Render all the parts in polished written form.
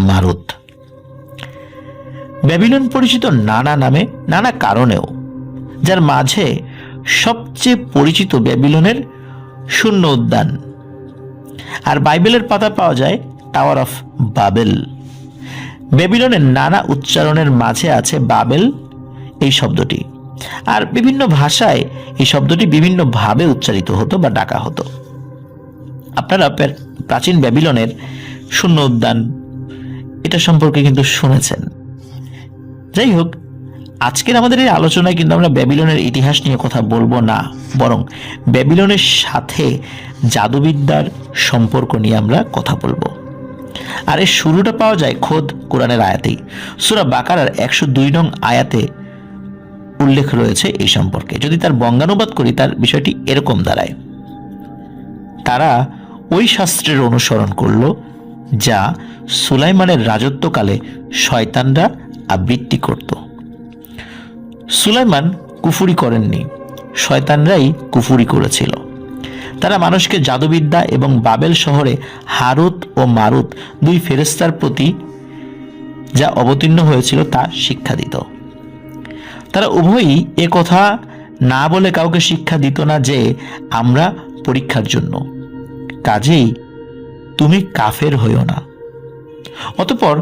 মারুত। Babylon পরিচিত নানা নামে, নানা কারণেও, যার মাঝে সবচেয়ে পরিচিত ব্যাবিলনের শূন্য উদ্যান। আর বাইবেলের পাতা পাওয়া যায় টাওয়ার অফ বাবেল। ব্যাবিলনের নানা উচ্চারণের মাঝে আছে বাবেল এই শব্দটি, আর বিভিন্ন ভাষায় এই শব্দটি বিভিন্নভাবে উচ্চারিত হতো বা ডাকা হতো। আপনারা প্রাচীন ব্যাবিলনের শূন্য উদ্যান এটা সম্পর্কে কিন্তু শুনেছেন। যাই হোক, আজকের আমাদের এই আলোচনায় কিন্তু আমরা ব্যাবিলনের ইতিহাস নিয়ে কথা বলবো না, বরং ব্যাবিলনের সাথে জাদুবিদ্যার সম্পর্ক নিয়ে আমরা কথা বলবো। আর এর শুরুটা পাওয়া যায় খোদ কোরআনের আয়াতেই। সূরা বাকারার 102 নং আয়াতে উল্লেখ রয়েছে এই সম্পর্কে। যদি তার বঙ্গানুবাদ করি, তার বিষয়টি এরকম দাঁড়ায়: তারা ওই শাস্ত্রের অনুসরণ করল যা সুলাইমানের রাজত্বকালে শয়তানরা আবৃত্তি করত। সুলাইমান কুফুরি করেননি, শয়তানরাই কুফুরি করেছিল। তারা মানুষকে জাদুবিদ্যা এবং বাবেল শহরে হারুত ও মারুত দুই ফেরেশতার প্রতি যা অবতীর্ণ হয়েছিল তা শিক্ষা দিত। তারা উভয়ই এ কথা না বলে কাউকে শিক্ষা দিত না যে আমরা পরীক্ষার জন্য, কাজেই তুমি কাফের হইও না। অতঃপর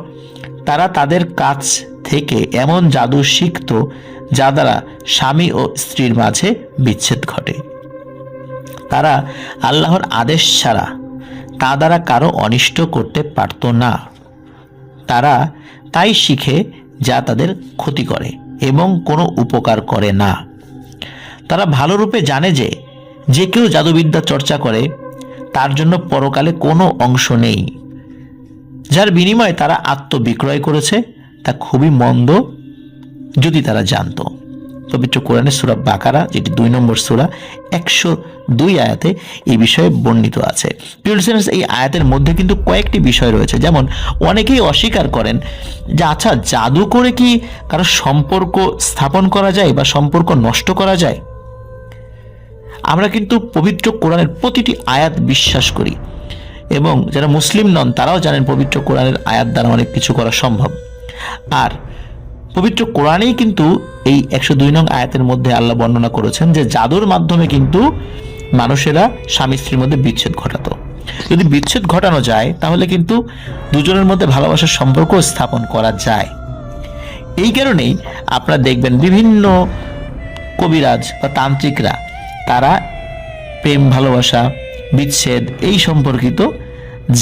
তারা তাদের কাছ থেকে এমন জাদু শিখত যা দ্বারা স্বামী ও স্ত্রীর মাঝে বিচ্ছেদ ঘটে। তারা আল্লাহর আদেশ ছাড়া তা দ্বারা কারো অনিষ্ট করতে পারত না। তারা তাই শিখে যা তাদের ক্ষতি করে এবং কোনো উপকার করে না। তারা ভালোরূপে জানে যে যে কেউ জাদুবিদ্যা চর্চা করে তার জন্য পরকালে কোনো অংশ নেই। যার বিনিময়ে তারা আত্মবিক্রয় করেছে তা খুবই মন্দ যদি তারা জানত। পবিত্র কোরআনের সূরা বাকারা, যেটি 2 নম্বর সূরা, 102 আয়াতে এই বিষয়ে বর্ণিত আছে। প্রিয় লিসেনার্স, এই আয়াতের মধ্যে কিন্তু কয়েকটি বিষয় রয়েছে। যেমন, অনেকেই অস্বীকার করেন যে আচ্ছা, জাদু করে কি কারো সম্পর্ক স্থাপন করা যায় বা সম্পর্ক নষ্ট করা যায়? আমরা কিন্তু পবিত্র কোরআনের প্রতিটি আয়াত বিশ্বাস করি, এবং যারা মুসলিম নন তারাও জানেন পবিত্র কোরআনের আয়াত দ্বারা অনেক কিছু করা সম্ভব। আর পবিত্র কোরআনেই কিন্তু এই 102 নং আয়াতের মধ্যে আল্লাহ বর্ণনা করেছেন যে জাদুর মাধ্যমে কিন্তু মানুষেরা স্বামী স্ত্রীর মধ্যে বিচ্ছেদ ঘটাতো। যদি বিচ্ছেদ ঘটানো যায় তাহলে কিন্তু দুজনের মধ্যে ভালোবাসার সম্পর্ক স্থাপন করা যায়। এই কারণেই আপনারা দেখবেন বিভিন্ন কবিরাজ বা তান্ত্রিকরা তারা প্রেম, ভালোবাসা, বিচ্ছেদ এই সম্পর্কিত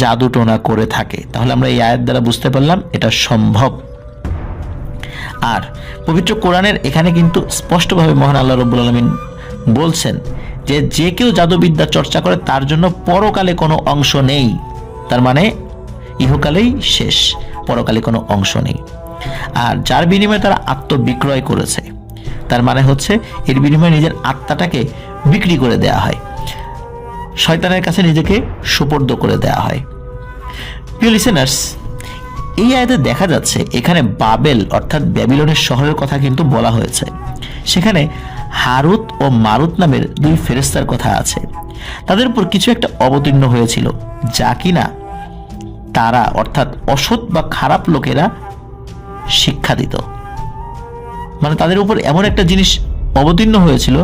জাদুটোনা করে থাকে। তাহলে আমরা এই আয়াত দ্বারা বুঝতে পারলাম এটা সম্ভব। আর পবিত্র কোরআনের এখানে কিন্তু স্পষ্টভাবে মহান আল্লাহ রাব্বুল আলামিন বলছেন যে যে কেউ জাদুবিদ্যা চর্চা করে তার জন্য পরকালে কোনো অংশ নেই। তার মানে ইহকালেই শেষ, পরকালে কোনো অংশ নেই। আর যার বিনিময়ে তারা আত্মবিক্রয় করেছে, তার মানে হচ্ছে এর বিনিময়ে নিজের আত্মাটাকে বিক্রি করে দেওয়া হয়, শয়তানের কাছে নিজেকে সুপর্দ করে দেওয়া হয়। প্রিয় লিসেনার্স, এই আয়াতে দেখা যাচ্ছে এখানে বাবেল অর্থাৎ ব্যাবিলনের শহরের কথা কিন্তু বলা হয়েছে। সেখানে হারুত ও মারুত নামের দুই ফেরেশতার কথা আছে। তাদের উপর কিছু একটা অবতীর্ণ হয়েছিল যা কিনা তারা অর্থাৎ অসৎ বা খারাপ লোকেরা শিক্ষা দিত। মানে তাদের উপর এমন একটা জিনিস অবতীর্ণ হয়েছিল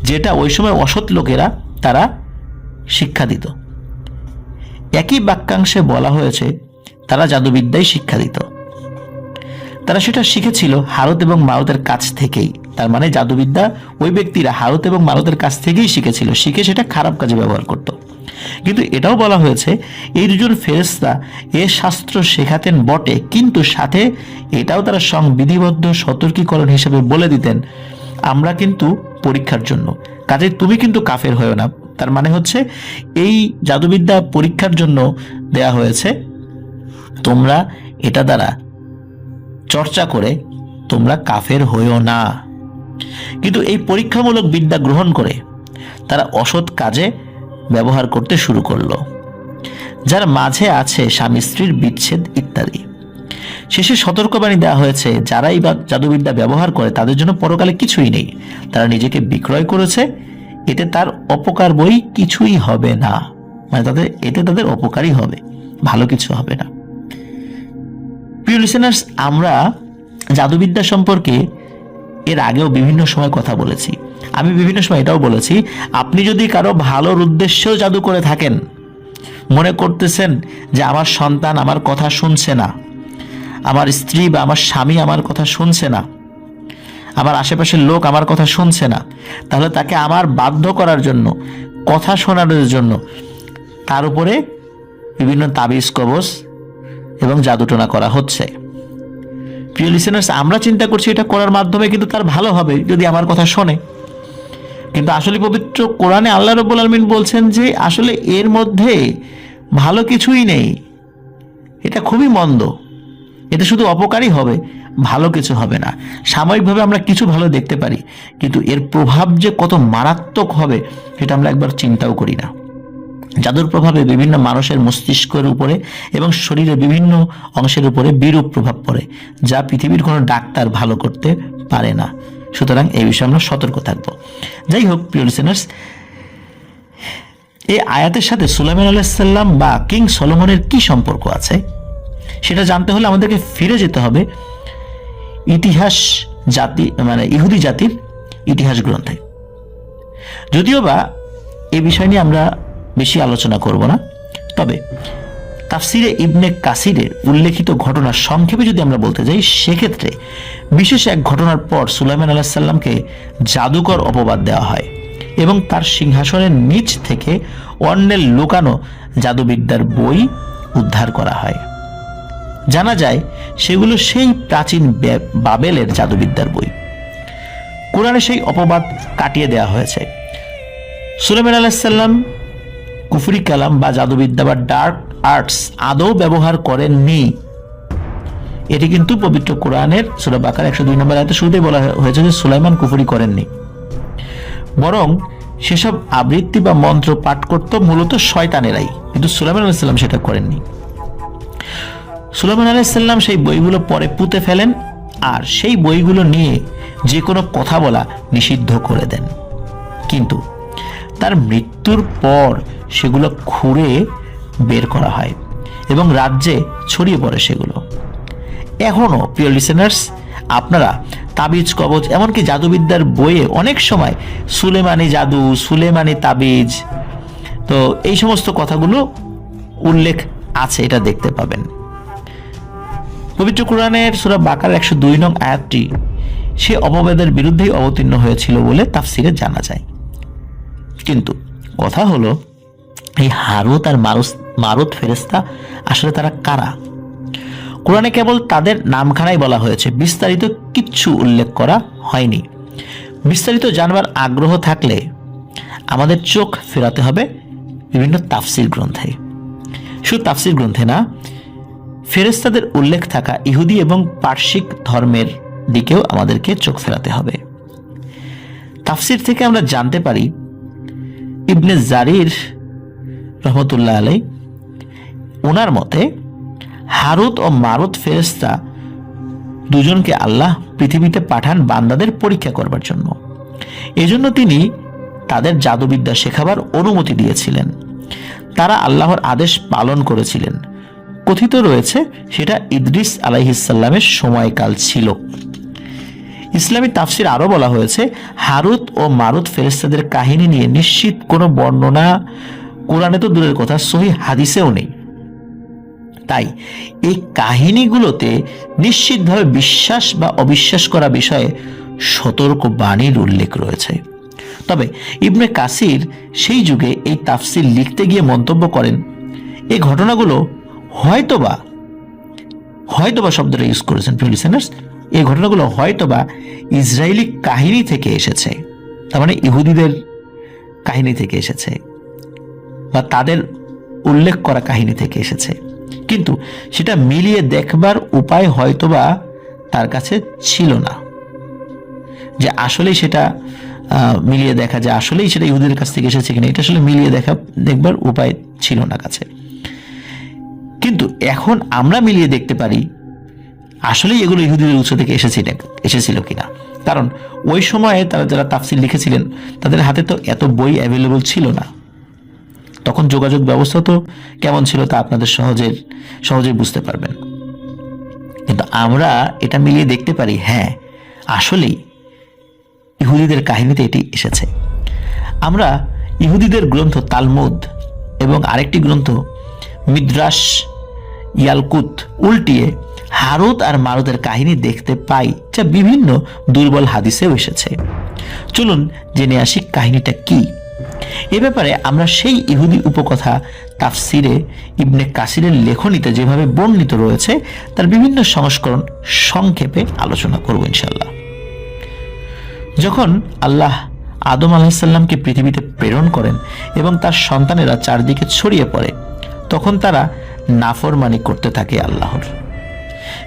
যেটা ওই সময় অসৎ লোকেরা তারা শিক্ষা দিত। একই বাক্যাংশে বলা হয়েছে তারা জাদুবিদ্যাই শিক্ষা দিত। তারা সেটা শিখেছিল হারুত এবং মারুতের কাছ থেকেই। তার মানে জাদুবিদ্যা ওই ব্যক্তিরা হারুত এবং মারুতের কাছ থেকেই শিখেছিল, শিখে সেটা খারাপ কাজে ব্যবহার করত। কিন্তু এটাও বলা হয়েছে এই দুজন ফেরেশতা এ শাস্ত্র শেখাতেন বটে, কিন্তু সাথে এটাও তারা সংবিধিবদ্ধ সতর্কীকরণ হিসেবে বলে দিতেন আমরা কিন্তু পরীক্ষার জন্য, কাজে তুমি কিন্তু কাফের হয়েও না। তার মানে হচ্ছে এই জাদুবিদ্যা পরীক্ষার জন্য দেয়া হয়েছে, তোমরা এটা দ্বারা চর্চা করে তোমরা কাফের হইও না। কিন্তু এই পরীক্ষামূলক বিদ্যা গ্রহণ করে তারা অসৎ কাজে ব্যবহার করতে শুরু করলো, যার মাঝে আছে স্বামী স্ত্রীর বিচ্ছেদ ইত্যাদি। শেষে সতর্কবাণী দেওয়া হয়েছে যারাই বা জাদুবিদ্যা ব্যবহার করে তাদের জন্য পরকালে কিছুই নেই। তারা নিজেকে বিক্রয় করেছে, এতে তার অপকার বই কিছুই হবে না। মানে এতে তাদের অপকারই হবে, ভালো কিছু হবে না। প্রিয় লিসেনার্স, আমরা জাদুবিদ্যা সম্পর্কে এর আগেও বিভিন্ন সময় কথা বলেছি। আমি বিভিন্ন সময় এটাও বলেছি, আপনি যদি কারো ভালোর উদ্দেশ্যেও জাদু করে থাকেন, মনে করতেছেন যে আমার সন্তান আমার কথা শুনছে না, আমার স্ত্রী বা আমার স্বামী আমার কথা শুনছে না, আমার আশেপাশের লোক আমার কথা শুনছে না, তাহলে তাকে আমার বাধ্য করার জন্য, কথা শোনানোর জন্য তার উপরে বিভিন্ন তাবিজ কবজ এবং জাদুটোনা করা হচ্ছে। প্রিয় লিসেনার্স, আমরা চিন্তা করছি এটা করার মাধ্যমে কিন্তু তার ভালো হবে যদি আমার কথা শোনে, কিন্তু আসলে পবিত্র কোরআনে আল্লাহ রাব্বুল আলামিন বলছেন যে আসলে এর মধ্যে ভালো কিছুই নেই, এটা খুবই মন্দ, এটা শুধু অপকারই হবে, ভালো কিছু হবে না। সাময়িকভাবে আমরা কিছু ভালো দেখতে পারি, কিন্তু এর প্রভাব যে কত মারাত্মক হবে সেটা আমরা একবার চিন্তাও করি না। জাদুর প্রভাবে বিভিন্ন মানুষের মস্তিষ্কের উপরে এবং শরীরের বিভিন্ন অংশের উপরে বিরূপ প্রভাব পড়ে, যা পৃথিবীর কোনো ডাক্তার ভালো করতে পারে না। সুতরাং এই বিষয়ে আমরা সতর্ক থাকব। যাই হোক প্রিয় লিসেনার্স, এই আয়াতের সাথে সুলাইমান আলাইহিস সালাম বা কিং সলোমনের কি সম্পর্ক আছে সেটা জানতে হলে আমাদেরকে ফিরে যেতে হবে ইতিহাস জাতি, মানে ইহুদি জাতির ইতিহাস গ্রন্থে। যদিও বা এই বিষয় নিয়ে আমরা বেশি আলোচনা করব না, তবে তাফসিরে ইবনে কাসিরের উল্লেখিত ঘটনার সংক্ষেপে যদি আমরা বলতে যাই, সেক্ষেত্রে বিশেষ এক ঘটনার পর সুলাইমান আলাইহিস সালামকে জাদুকর অপবাদ দেওয়া হয় এবং তার সিংহাসনের নিচ থেকে অন্যের লুকানো জাদুবিদ্যার বই উদ্ধার করা হয়। জানা যায় সেগুলো সেই প্রাচীন বাবেলের জাদুবিদ্যার বই। কোরআনে সেই অপবাদ কাটিয়ে দেওয়া হয়েছে। সুলাইমান আলাইহিস সালাম কুফরি কালাম বা জাদুবিদ্যা বা ডার্ক আর্টস আদৌ ব্যবহার করেননি। এটি কিন্তু পবিত্র কোরআনের সূরা বাকারা 102 নম্বর আয়াতে শুরুতেই বলা হয়েছে যে সুলাইমান কুফরি করেননি, বরং সেসব আবৃত্তি বা মন্ত্র পাঠ করত মূলত শয়তানেরাই, কিন্তু সুলাইমান আলাইহিস সালাম সেটা করেননি। সুলাইমান আলাইহিস সালাম সেই বইগুলো পরে পুঁতে ফেলেন আর সেই বইগুলো নিয়ে যে কোনো কথা বলা নিষিদ্ধ করে দেন, কিন্তু তার মৃত্যুর পর সেগুলো খুঁড়ে বের করা হয় এবং রাজ্যে ছড়িয়ে পড়ে সেগুলো। এখনো প্রিয় লিসেনার্স, আপনারা তাবিজ কবজ এমনকি জাদুবিদ্যার বইয়ে অনেক সময় সুলেমানি জাদু, সুলেমানি তাবিজ, তো এই সমস্ত কথাগুলো উল্লেখ আছে, এটা দেখতে পাবেন। পবিত্র কোরআনের সূরা বাকারার 102 নং আয়াতটি সে অপবাদের বিরুদ্ধেই অবতীর্ণ হয়েছিল বলে তাফসিরে জানা যায়। কিন্তু কথা হলো, এই হারুত আর মারুত ফেরেশতা আসলে তারা কারা? কোরআনে কেবল তাদের নামখানাই বলা হয়েছে, বিস্তারিত কিচ্ছু উল্লেখ করা হয়নি। বিস্তারিত জানবার আগ্রহ থাকলে আমাদের চোখ ফেরাতে হবে বিভিন্ন তাফসির গ্রন্থে। শুধু তাফসির গ্রন্থে না, ফেরেশতাদের উল্লেখ থাকা ইহুদি এবং পার্সিক ধর্মের দিকেও আমাদেরকে চোখ ফেরাতে হবে। তাফসির থেকে আমরা জানতে পারি, ইবনে জারির রহমতুল্লাহ আলাই ওনার মতে হারুত ও মারুত ফেরেশতা দুজনকে আল্লাহ পৃথিবীতে পাঠান বান্দাদের পরীক্ষা করবার জন্য। এজন্য তিনি তাদের জাদুবিদ্যা শেখাবার অনুমতি দিয়েছিলেন। তারা আল্লাহর আদেশ পালন করেছিলেন। কথিত রয়েছে সেটা ইদ্রিস আলাইহিস সালামের সময়কাল ছিল। ইসলামী তাফসির আরো বলা হয়েছে, হারুত ও মারুত ফেরেশতাদের কাহিনী নিয়ে নিশ্চিত কোনো বর্ণনা কোরআনে তো দূরের কথা, সহিহ হাদিসেও নেই। তাই এই কাহিনীগুলোতে নিশ্চিতভাবে বিশ্বাস বা অবিশ্বাস করা বিষয়ে সতর্ক বাণীর উল্লেখ রয়েছে। তবে ইবনে কাসির সেই যুগে এই তাফসির লিখতে গিয়ে মন্তব্য করেন, এই ঘটনাগুলো হয়তোবা শব্দটা ইউজ করেছেন প্রিয় লিসেনার্স, এই ঘটনাগুলো হয়তোবা ইসরায়েলি কাহিনী থেকে এসেছে, তার মানে ইহুদিদের কাহিনী থেকে এসেছে বা তাদের উল্লেখ করা কাহিনী থেকে এসেছে, কিন্তু সেটা মিলিয়ে দেখবার উপায় হয়তোবা তার কাছে ছিল না, যে আসলেই সেটা মিলিয়ে দেখা যায় আসলেই সেটা ইহুদিদের কাছ থেকে এসেছে কিনা, এটা আসলে মিলিয়ে দেখবার উপায় ছিল না কাছে। কিন্তু এখন আমরা মিলিয়ে দেখতে পারি আসলেই এগুলো ইহুদিদের উৎস থেকে এসেছিল কিনা, কারণ ওই সময়ে তারা যারা তাফসির লিখেছিলেন তাদের হাতে তো এত বই অ্যাভেলেবল ছিল না। তখন যোগাযোগ ব্যবস্থা তো কেমন ছিল তা আপনাদের সহজেই বুঝতে পারবেন। কিন্তু আমরা এটা মিলিয়ে দেখতে পারি, হ্যাঁ আসলেই ইহুদিদের কাহিনীতে এটি এসেছে। আমরা ইহুদিদের গ্রন্থ তালমুদ এবং আরেকটি গ্রন্থ মিদ্রাস ইয়ালকুত উল্টিয়ে হারুত আর মারুতের কাহিনী দেখতে পাই, যা বিভিন্ন দুর্বল হাদিসেও এসেছে। চলুন জেনে আসি কাহিনীটা কি। এ ব্যাপারে আমরা সেই ইহুদি উপকথা তাফসিরে ইবনে কাসিরের লেখনীতে যেভাবে বর্ণিত রয়েছে তার বিভিন্ন সংস্করণ সংক্ষেপে আলোচনা করব ইনশাল্লাহ। যখন আল্লাহ আদম আলাইহিসসালামকে পৃথিবীতে প্রেরণ করেন এবং তার সন্তানেরা চারদিকে ছড়িয়ে পড়ে, তখন তারা নাফরমানি করতে থাকে আল্লাহর।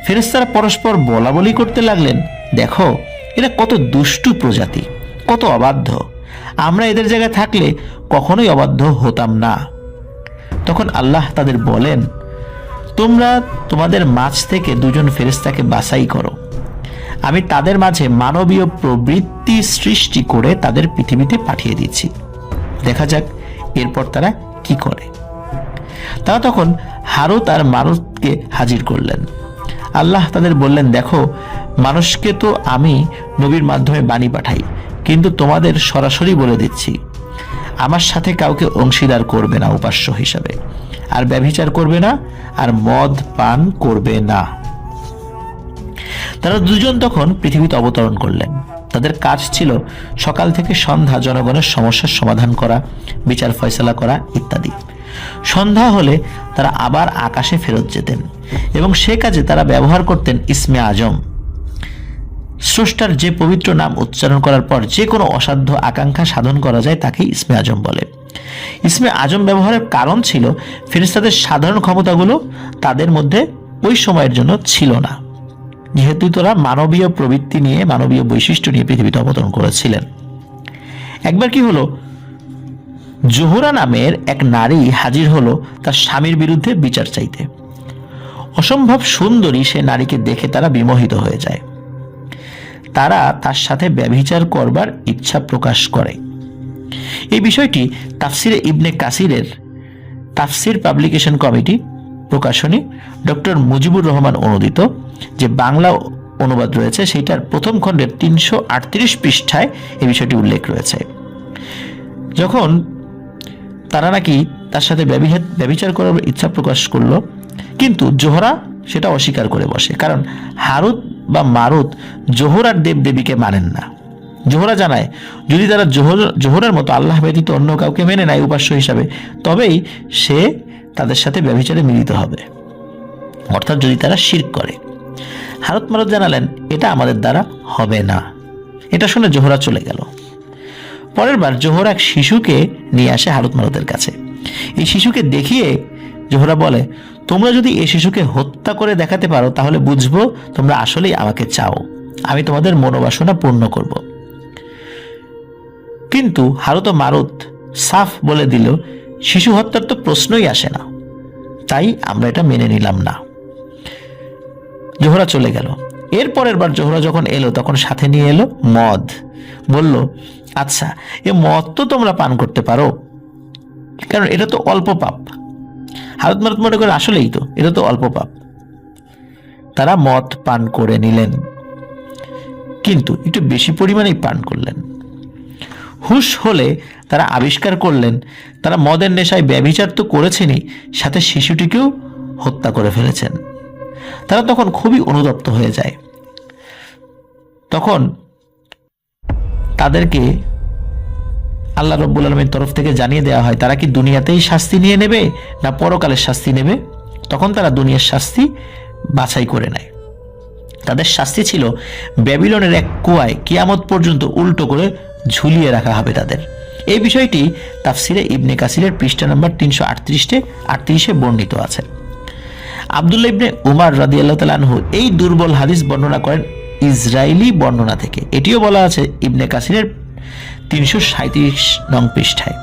ফেরেশতারা পরস্পর বলাবলি করতে লাগলেন, দেখো এরা কত দুষ্টু প্রজাতি, কত অবাধ্য, আমরা এদের জায়গায় থাকলে কখনোই অবাধ্য হতাম না। তখন আল্লাহ তাদের বলেন, তোমরা তোমাদের মাঝ থেকে দুজন ফেরেশতাকে বাছাই করো, আমি তাদের মাঝে মানবীয় প্রবৃত্তি সৃষ্টি করে তাদের পৃথিবীতে পাঠিয়ে দিচ্ছি, দেখা যাক এরপর তারা কি করে। তারা তখন হারুত আর মারুতকে হাজির করলেন। আল্লাহ তাদের বললেন, দেখো মানুষকে তো আমি নবীর মাধ্যমে বাণী পাঠাই, কিন্তু তোমাদের সরাসরি বলে দিচ্ছি, আমার সাথে কাউকে অংশীদার করবে না উপাস্য হিসাবে, আর ব্যভিচার করবে না, আর মদ পান করবে না। তারা দুজন তখন পৃথিবীতে অবতরণ করলেন। তাদের কাজ ছিল সকাল থেকে সন্ধ্যা জনগণের সমস্যার সমাধান করা, বিচার ফয়সালা করা ইত্যাদি। সন্ধ্যা হলে তারা আবার আকাশে ফেরত যেতেন এবং সে কাজে তারা ব্যবহার করতেন ইসমে আজম। স্রষ্টার যে পবিত্র নাম উচ্চারণ করার পর যে কোনো অসাধ্য আকাঙ্ক্ষা সাধন করা যায় তাকে ইসমে আজম বলে। ইসমে আজম ব্যবহারের কারণ ছিল ফেরেশতাদের সাধারণ ক্ষমতাগুলো তাদের মধ্যে ওই সময়ের জন্য ছিল না, যেহেতু তারা মানবীয় প্রবৃত্তি নিয়ে, মানবীয় বৈশিষ্ট্য নিয়ে পৃথিবীতে অবতরণ করেছিলেন। একবার কি হলো, জোহরা নামের এক নারী হাজির হলো তার স্বামীর বিরুদ্ধে বিচার চাইতে। অসম্ভব সুন্দরী সে নারীকে দেখে তারা বিমোহিত হয়ে যায়। তারা তার সাথে ব্যভিচার করবার ইচ্ছা প্রকাশ করে। এই বিষয়টি তাফসিরে ইবনে কাসিরের তাফসির পাবলিকেশন কমিটি প্রকাশনী ডক্টর মুজিবুর রহমান অনুদিত যে বাংলা অনুবাদ রয়েছে সেইটার প্রথম খণ্ডের 338 পৃষ্ঠায় এই বিষয়টি উল্লেখ রয়েছে। যখন তারা নাকি তার সাথে ব্যভিচার করার ইচ্ছা প্রকাশ করলো, কিন্তু জোহরা সেটা অস্বীকার করে বসে, কারণ হারুত বা মারুত জোহরার দেব দেবীকে মানেন না। জোহরা জানায়, যদি তারা জোহরার মতো আল্লাহ ব্যতীত অন্য কাউকে মেনে নেয় উপাস্য হিসাবে, তবেই সে তাদের সাথে ব্যভিচারে মিলিত হবে, অর্থাৎ যদি তারা শিরক করে। হারুত মারুত জানালেন, এটা আমাদের দ্বারা হবে না। এটা শুনে জোহরা চলে গেল। পরের বার জোহরা এক শিশুকে নিয়ে আসে হারুত মারুতের কাছে। এই শিশুকে দেখিয়ে জোহরা বলে, তোমরা যদি এই শিশুকে হত্যা করে দেখাতে পারো তাহলে বুঝবো তোমরা আসলেই আমাকে চাও, আমি তোমাদের মনোবাসনা পূর্ণ করব। কিন্তু হারুত ও মারুত সাফ বলে দিল, শিশু হত্যার তো প্রশ্নই আসে না, তাই আমরা এটা মেনে নিলাম না। জোহরা চলে গেল। এর পরের বার জোহরা যখন এলো তখন সাথে নিয়ে এলো মদ। বলল, আচ্ছা এ মদ তো তোমরা পান করতে পারো, কারণ এটা তো অল্প পাপ। হারুত মারুত মনে করে, আসলেই তো এটা তো অল্প পাপ। তারা মদ পান করে নিলেন, কিন্তু একটু বেশি পরিমাণেই পান করলেন। হুশ হলে তারা আবিষ্কার করলেন তারা মদের নেশায় ব্যভিচার তো করেছেনই, সাথে শিশুটিকেও হত্যা করে ফেলেছেন। তারা তখন খুবই অনুতপ্ত হয়ে যায়। তখন তাদেরকে আল্লাহ রাব্বুল আলামিনের তরফ থেকে জানিয়ে দেওয়া হয় তারা কি দুনিয়াতেই শাস্তি নিয়ে নেবে না পরকালের শাস্তি নেবে। তখন তারা দুনিয়ার শাস্তি বাছাই করে নেয়। তাদের শাস্তি ছিল ব্যাবিলনের এক কুয়ায় কিয়ামত পর্যন্ত উল্টো করে ঝুলিয়ে রাখা হবে তাদের। এই বিষয়টি তাফসিরে ইবনে কাসিরের পৃষ্ঠা নম্বর 338 বর্ণিত আছে। আব্দুল্লাহ ইবনে উমার রাদিয়াল্লাহু তাআলা আনহু এই দুর্বল হাদিস বর্ণনা করেন ইসরায়েলি বর্ণনা থেকে। এটিও বলা আছে ইবনে কাসিরের 337 নং পৃষ্ঠায়।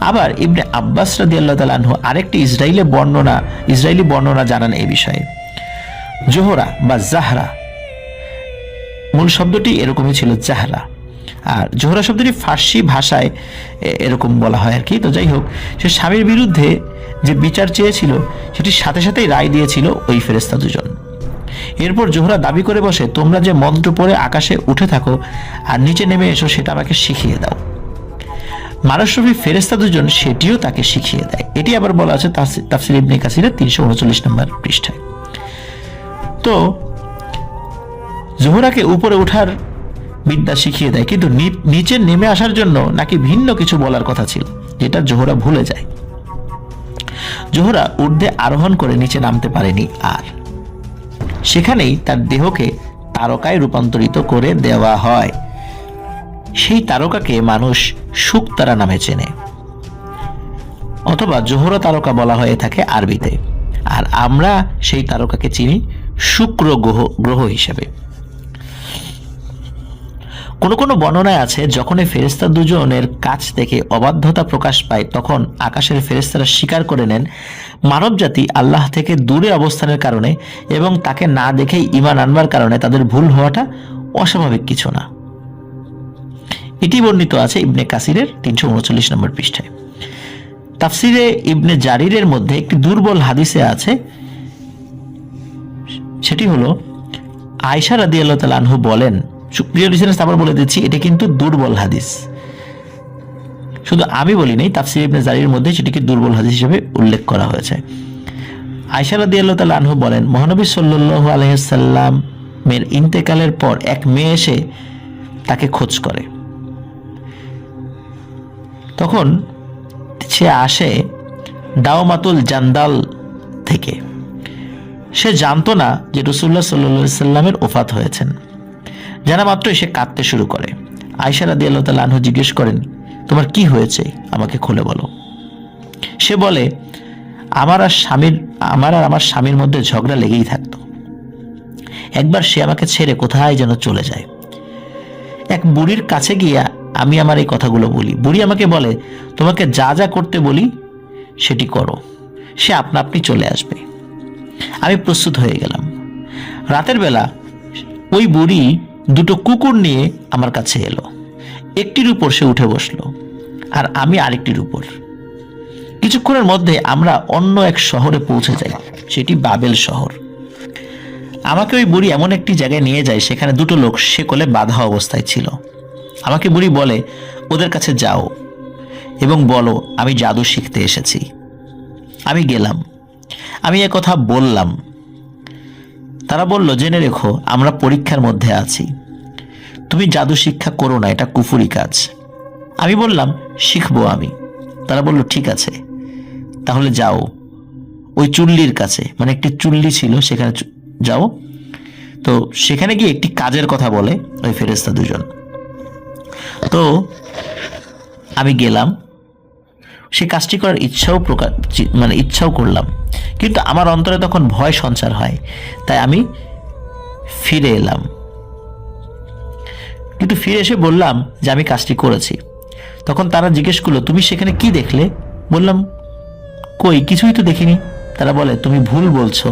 আবার ইবনে আব্বাস রাদিয়াল্লাহু তাআলা আনহু আরেকটি ইসরায়েলি বর্ণনা জানান এই বিষয়ে। জোহরা বা জাহরা মূল শব্দটি এরকমই ছিল, জাহরা। আর জোহরা শব্দটি ফার্সি ভাষায় এরকম বলা হয় আর কি। তো যাই হোক, সে স্বামীর বিরুদ্ধে যে বিচার চেয়েছিল সেটির সাথে সাথেই রায় দিয়েছিল ওই ফেরেশতা দুজন। এরপর জোহরা দাবি করে বসে, তোমরা যে মন্ত্র পড়ে আকাশে উঠে থাকো আর নিচে নেমে এসো সেটা আমাকে শিখিয়ে দাও। মানসরূপী ফেরেশতা দুজন সেটিও তাকে শিখিয়ে দেয়। এটি আবার বলা আছে তাফসীর ইবনে কাসিরের 339 নম্বর পৃষ্ঠায়। তো জোহরাকে উপরে ওঠার বিদ্যা শিখিয়ে দেয়, কিন্তু নিচে নেমে আসার জন্য নাকি ভিন্ন কিছু বলার কথা ছিল, যেটা জোহরা ভুলে যায়। জোহরা ঊর্ধ্বে আরোহণ করে নিচে নামতে পারেনি, আর সেখানেই তার দেহকে তারকায় রূপান্তরিত করে দেওয়া হয়। সেই তারকাকে মানুষ শুকতারা নামে চেনে, অথবা জোহরা তারকা বলা হয়ে থাকে আরবিতে, আর আমরা সেই তারকাকে চিনি শুক্র গ্রহ হিসেবে। কোনো কোনো বর্ণনায় আছে, যখন এই ফেরেশতা দুজনের কাছ থেকে অবাধ্যতা প্রকাশ পায়, তখন আকাশের ফেরেশতারা স্বীকার করে নেন মানব জাতি আল্লাহ থেকে দূরে অবস্থানের কারণে এবং তাকে না দেখেই ঈমান আনবার কারণে তাদের ভুল হওয়াটা অস্বাভাবিক কিছু না। এটি বর্ণিত আছে ইবনে কাসিরের 339 নম্বর পৃষ্ঠায়। তাফসিরে ইবনে জারিরের মধ্যে একটি দুর্বল হাদিসে আছে, সেটি হলো আয়েশা রাদিয়াল্লাহু তাআলা আনহু বলেন, প্রিয় লিসেনার্স আবার বলে দিচ্ছি, এটা কিন্তু দুর্বল হাদিস, শুধু আমি বলি নাই, তাফসির ইবনে জারিরের মধ্যে সেটিকে দুর্বল হাদিস হিসেবে উল্লেখ করা হয়েছে। আয়েশা রাদিয়াল্লাহু তাআলা আনহু বলেন, মহানবী সাল্লাল্লাহু আলাইহি সাল্লামের ইন্তেকালের পর এক মেয়ে এসে তাকে খোঁজ করে। তখন সে আসে দাওমাতুল জান্দাল থেকে। সে জানতো না যে রাসূলুল্লাহ সাল্লাল্লাহু আলাইহি সাল্লামের ওফাত হয়েছেন। জানা মাত্রই সে কাঁদতে শুরু করে। আয়েশা রাদিয়াল্লাহু তাআলা আনহু জিজ্ঞেস করেন, তোমার কি হয়েছে, আমাকে খুলে বলো। সে বলে, আমার আর আমার স্বামীর মধ্যে ঝগড়া লেগেই থাকতো। একবার সে আমাকে ছেড়ে কোথায় যেন চলে যায়। এক বুড়ির কাছে গিয়ে আমি আমার এই কথাগুলো বলি। বুড়ি আমাকে বলে, তোমাকে যা যা করতে বলি সেটি করো, সে আপনা আপনি চলে আসবে। আমি প্রস্তুত হয়ে গেলাম। রাতের বেলা ওই বুড়ি দুটো কুকুর নিয়ে আমার কাছে এলো। একটির উপর সে উঠে বসলো আর আমি আরেকটির উপর। কিছুক্ষণের মধ্যে আমরা অন্য এক শহরে পৌঁছে যাই, সেটি বাবেল শহর। আমাকে ওই বুড়ি এমন একটি জায়গায় নিয়ে যায়, সেখানে দুটো লোক শেকলে বাঁধা অবস্থায় ছিল। আমাকে বুড়ি বলে, ওদের কাছে যাও এবং বলো আমি জাদু শিখতে এসেছি। আমি গেলাম, আমি এ কথা বললাম। তারা বলল, জেনে রেখো আমরা পরীক্ষার মধ্যে আছি, তুমি জাদু শিক্ষা করো না, এটা কুফরি কাজ। আমি বললাম, শিখবো আমি। তারা বলল, ঠিক আছে, তাহলে যাও ওই চুল্লির কাছে, মানে একটি চুল্লি ছিল, সেখানে যাও। তো সেখানে গিয়ে একটি কাজের কথা বলে ওই ফেরেশতা দুজন। তো আমি গেলাম, সে কাজটি করার ইচ্ছাও করলাম, কিন্তু আমার অন্তরে তখন ভয় সঞ্চার হয়, তাই আমি ফিরে এলাম। কিন্তু ফিরে এসে বললাম যে আমি কাজটি করেছি। তখন তারা জিজ্ঞেস করলো, তুমি সেখানে কি দেখলে? বললাম, কই, কিছুই তো দেখিনি। তারা বলে, তুমি ভুল বলছো,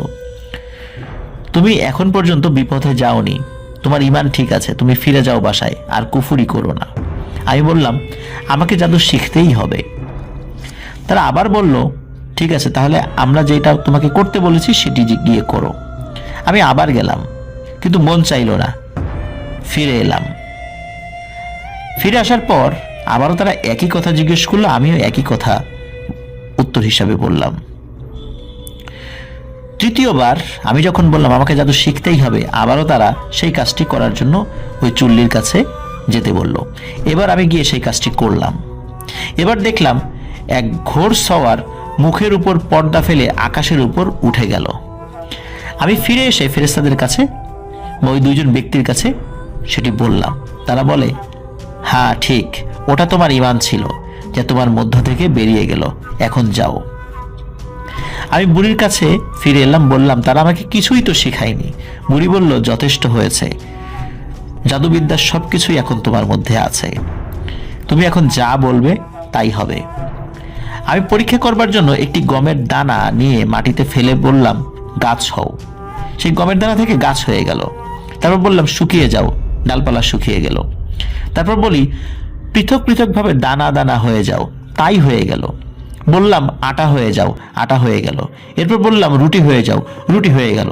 তুমি এখন পর্যন্ত বিপথে যাওনি, তোমার ঈমান ঠিক আছে, তুমি ফিরে যাও বাসায়, আর কুফরি করো না। আমি বললাম, আমাকে জাদু শিখতেই হবে। তারা আবার বলল, ঠিক আছে, তাহলে আমরা যেটা তোমাকে করতে বলেছি সেটি গিয়ে করো। আমি আবার গেলাম, কিন্তু মন চাইল না, ফিরে এলাম। ফিরে আসার পর আবারও তারা একই কথা জিজ্ঞেস করলো, আমিও একই কথা উত্তর হিসাবে বললাম। তৃতীয়বার আমি যখন বললাম আমাকে জাদু শিখতেই হবে, আবারও তারা সেই কাজটি করার জন্য ওই চুল্লির কাছে যেতে বলল। এবার আমি গিয়ে সেই কাজটি করলাম। এবার দেখলাম এক ঘোড়সওয়ার মুখের উপর পর্দা ফেলে আকাশের উপর উঠে গেল। আমি ফিরে এসে ফেরেশতাদের কাছে, ওই দুইজন ব্যক্তির কাছে সেটি বললাম। তারা বলে, হ্যাঁ ঠিক, ওটা তোমার ঈমান ছিল যা তোমার মধ্য থেকে বেরিয়ে গেল, এখন যাও। আমি বুড়ির কাছে ফিরে এলাম, বললাম, তারা আমাকে কিছুই তো শেখায়নি। বুড়ি বলল, যথেষ্ট হয়েছে, জাদুবিদ্যার সবকিছুই এখন তোমার মধ্যে আছে, তুমি এখন যা বলবে তাই হবে। আমি পরীক্ষা করবার জন্য একটি গমের দানা নিয়ে মাটিতে ফেলে বললাম, গাছ হও। সেই গমের দানা থেকে গাছ হয়ে গেল। তারপর বললাম, শুকিয়ে যাও, ডালপালা শুকিয়ে গেল। তারপর বলি, পৃথক পৃথকভাবে দানা দানা হয়ে যাও, তাই হয়ে গেল। বললাম, আটা হয়ে যাও, আটা হয়ে গেল। এরপর বললাম, রুটি হয়ে যাও, রুটি হয়ে গেল।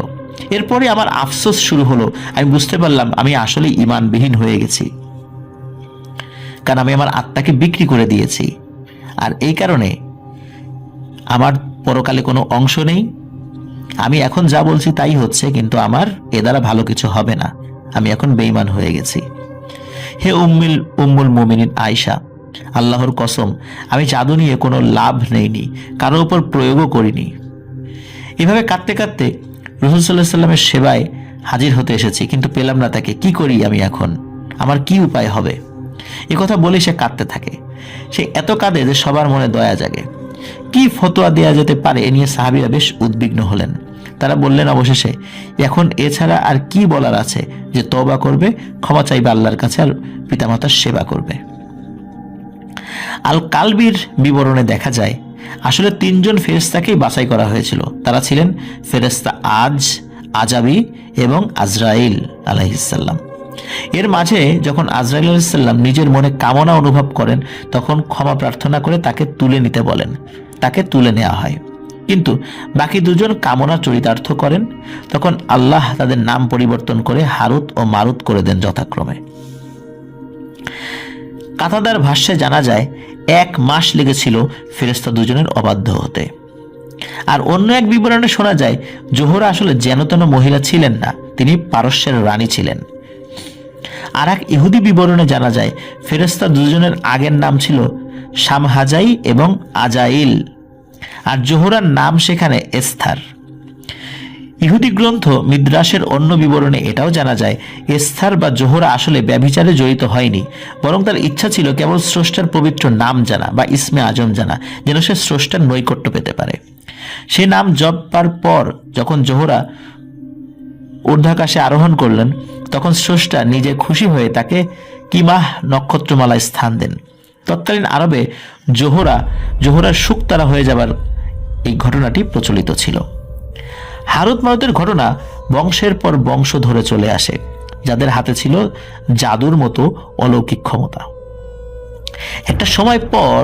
এরপরে আমার আফসোস শুরু হলো। আমি বুঝতে পারলাম আমি আসলে ঈমানবিহীন হয়ে গেছি, কারণ আমি আমার আত্মাকে বিক্রি করে দিয়েছি। আর এই কারণে আমার পরকালে কোনো অংশ নেই। আমি এখন যা বলছি তাই হচ্ছে, কিন্তু আমার এ দ্বারা ভালো কিছু হবে না। আমি এখন বেঈমান হয়ে গেছি। হে উম্মুল মুমিনিন আয়েশা, আল্লাহর কসম, আমি জাদু নিয়ে কোনো লাভ নেইনি, কারোর উপর প্রয়োগও করিনি। এভাবে কাঁদতে কাঁদতে রাসূল সাল্লাল্লাহু আলাইহি সাল্লামের সেবায় হাজির হতে এসেছি, কিন্তু পেলাম না তাকে। কি করি আমি এখন? আমার কি উপায় হবে? এ কথা বলে সে কাঁদতে থাকে। সে এত কাঁদে যে সবার মনে দয়া জাগে। কি ফতোয়া দেয়া যেতে পারে এ নিয়ে সাহাবীরা বেশ উদ্বিগ্ন হলেন। তারা বললেন অবশেষে, এখন এছাড়া আর কি বলার আছে যে তওবা করবে, ক্ষমা চাইবে আল্লাহর কাছে, আর পিতামাতার সেবা করবে। আল কালবির বিবরণে দেখা যায় আসলে 3 জন ফেরেশতাকেই বাছাই করা হয়েছিল। তারা ছিলেন ফেরেশতা আজাবি এবং আজরাইল আলাইহিস সালাম। এর মাঝে যখন আজরাইল আলাইহিস সালাম নিজের মনে কামনা অনুভব করেন, তখন ক্ষমা প্রার্থনা করে তাকে তুলে নিতে বলেন। তাকে তুলে নেওয়া হয়, কিন্তু বাকি 2 জন কামনা চরিতার্থ করেন। তখন আল্লাহ তাদের নাম পরিবর্তন করে হারুত ও মারুত করে দেন যথাক্রমে। কাতাদার ভাষ্যে জানা যায় 1 মাস লেগেছিল ফেরেশতা 2 জনের অবাধ্য হতে। আর অন্য এক বিবরণে শোনা যায় জোহরা আসলে যেনতেন মহিলা ছিলেন না, তিনি পারস্যের রানী ছিলেন। আর এক ইহুদি বিবরণে জানা যায় ফেরেশতা 2 জনের আগের নাম ছিল শামহাজাই এবং আজাইল, আর জোহরার নাম সেখানে এস্থার। ইহুদি গ্রন্থ মিদ্রাসের অন্য বিবরণে এটাও জানা যায় এস্থার বা জোহরা আসলে ব্যভিচারে জড়িত হয়নি, বরং তার ইচ্ছা ছিল কেবল স্রষ্টার পবিত্র নাম জানা বা ইসমে আজম জানা, যেন সে স্রষ্টার নৈকট্য পেতে পারে। সে নাম জপবার পর যখন জোহরা ঊর্ধ্বাকাশে আরোহণ করলেন, তখন স্রষ্টা নিজে খুশি হয়ে তাকে কিমাহ নক্ষত্রমালায় স্থান দেন। তৎকালীন আরবে জোহরার শুকতারা হয়ে যাবার এই ঘটনাটি প্রচলিত ছিল। হারুত মারুতের ঘটনা বংশের পর বংশ ধরে চলে আসে, যাদের হাতে ছিল জাদুর মতো অলৌকিক ক্ষমতা। একটা সময় পর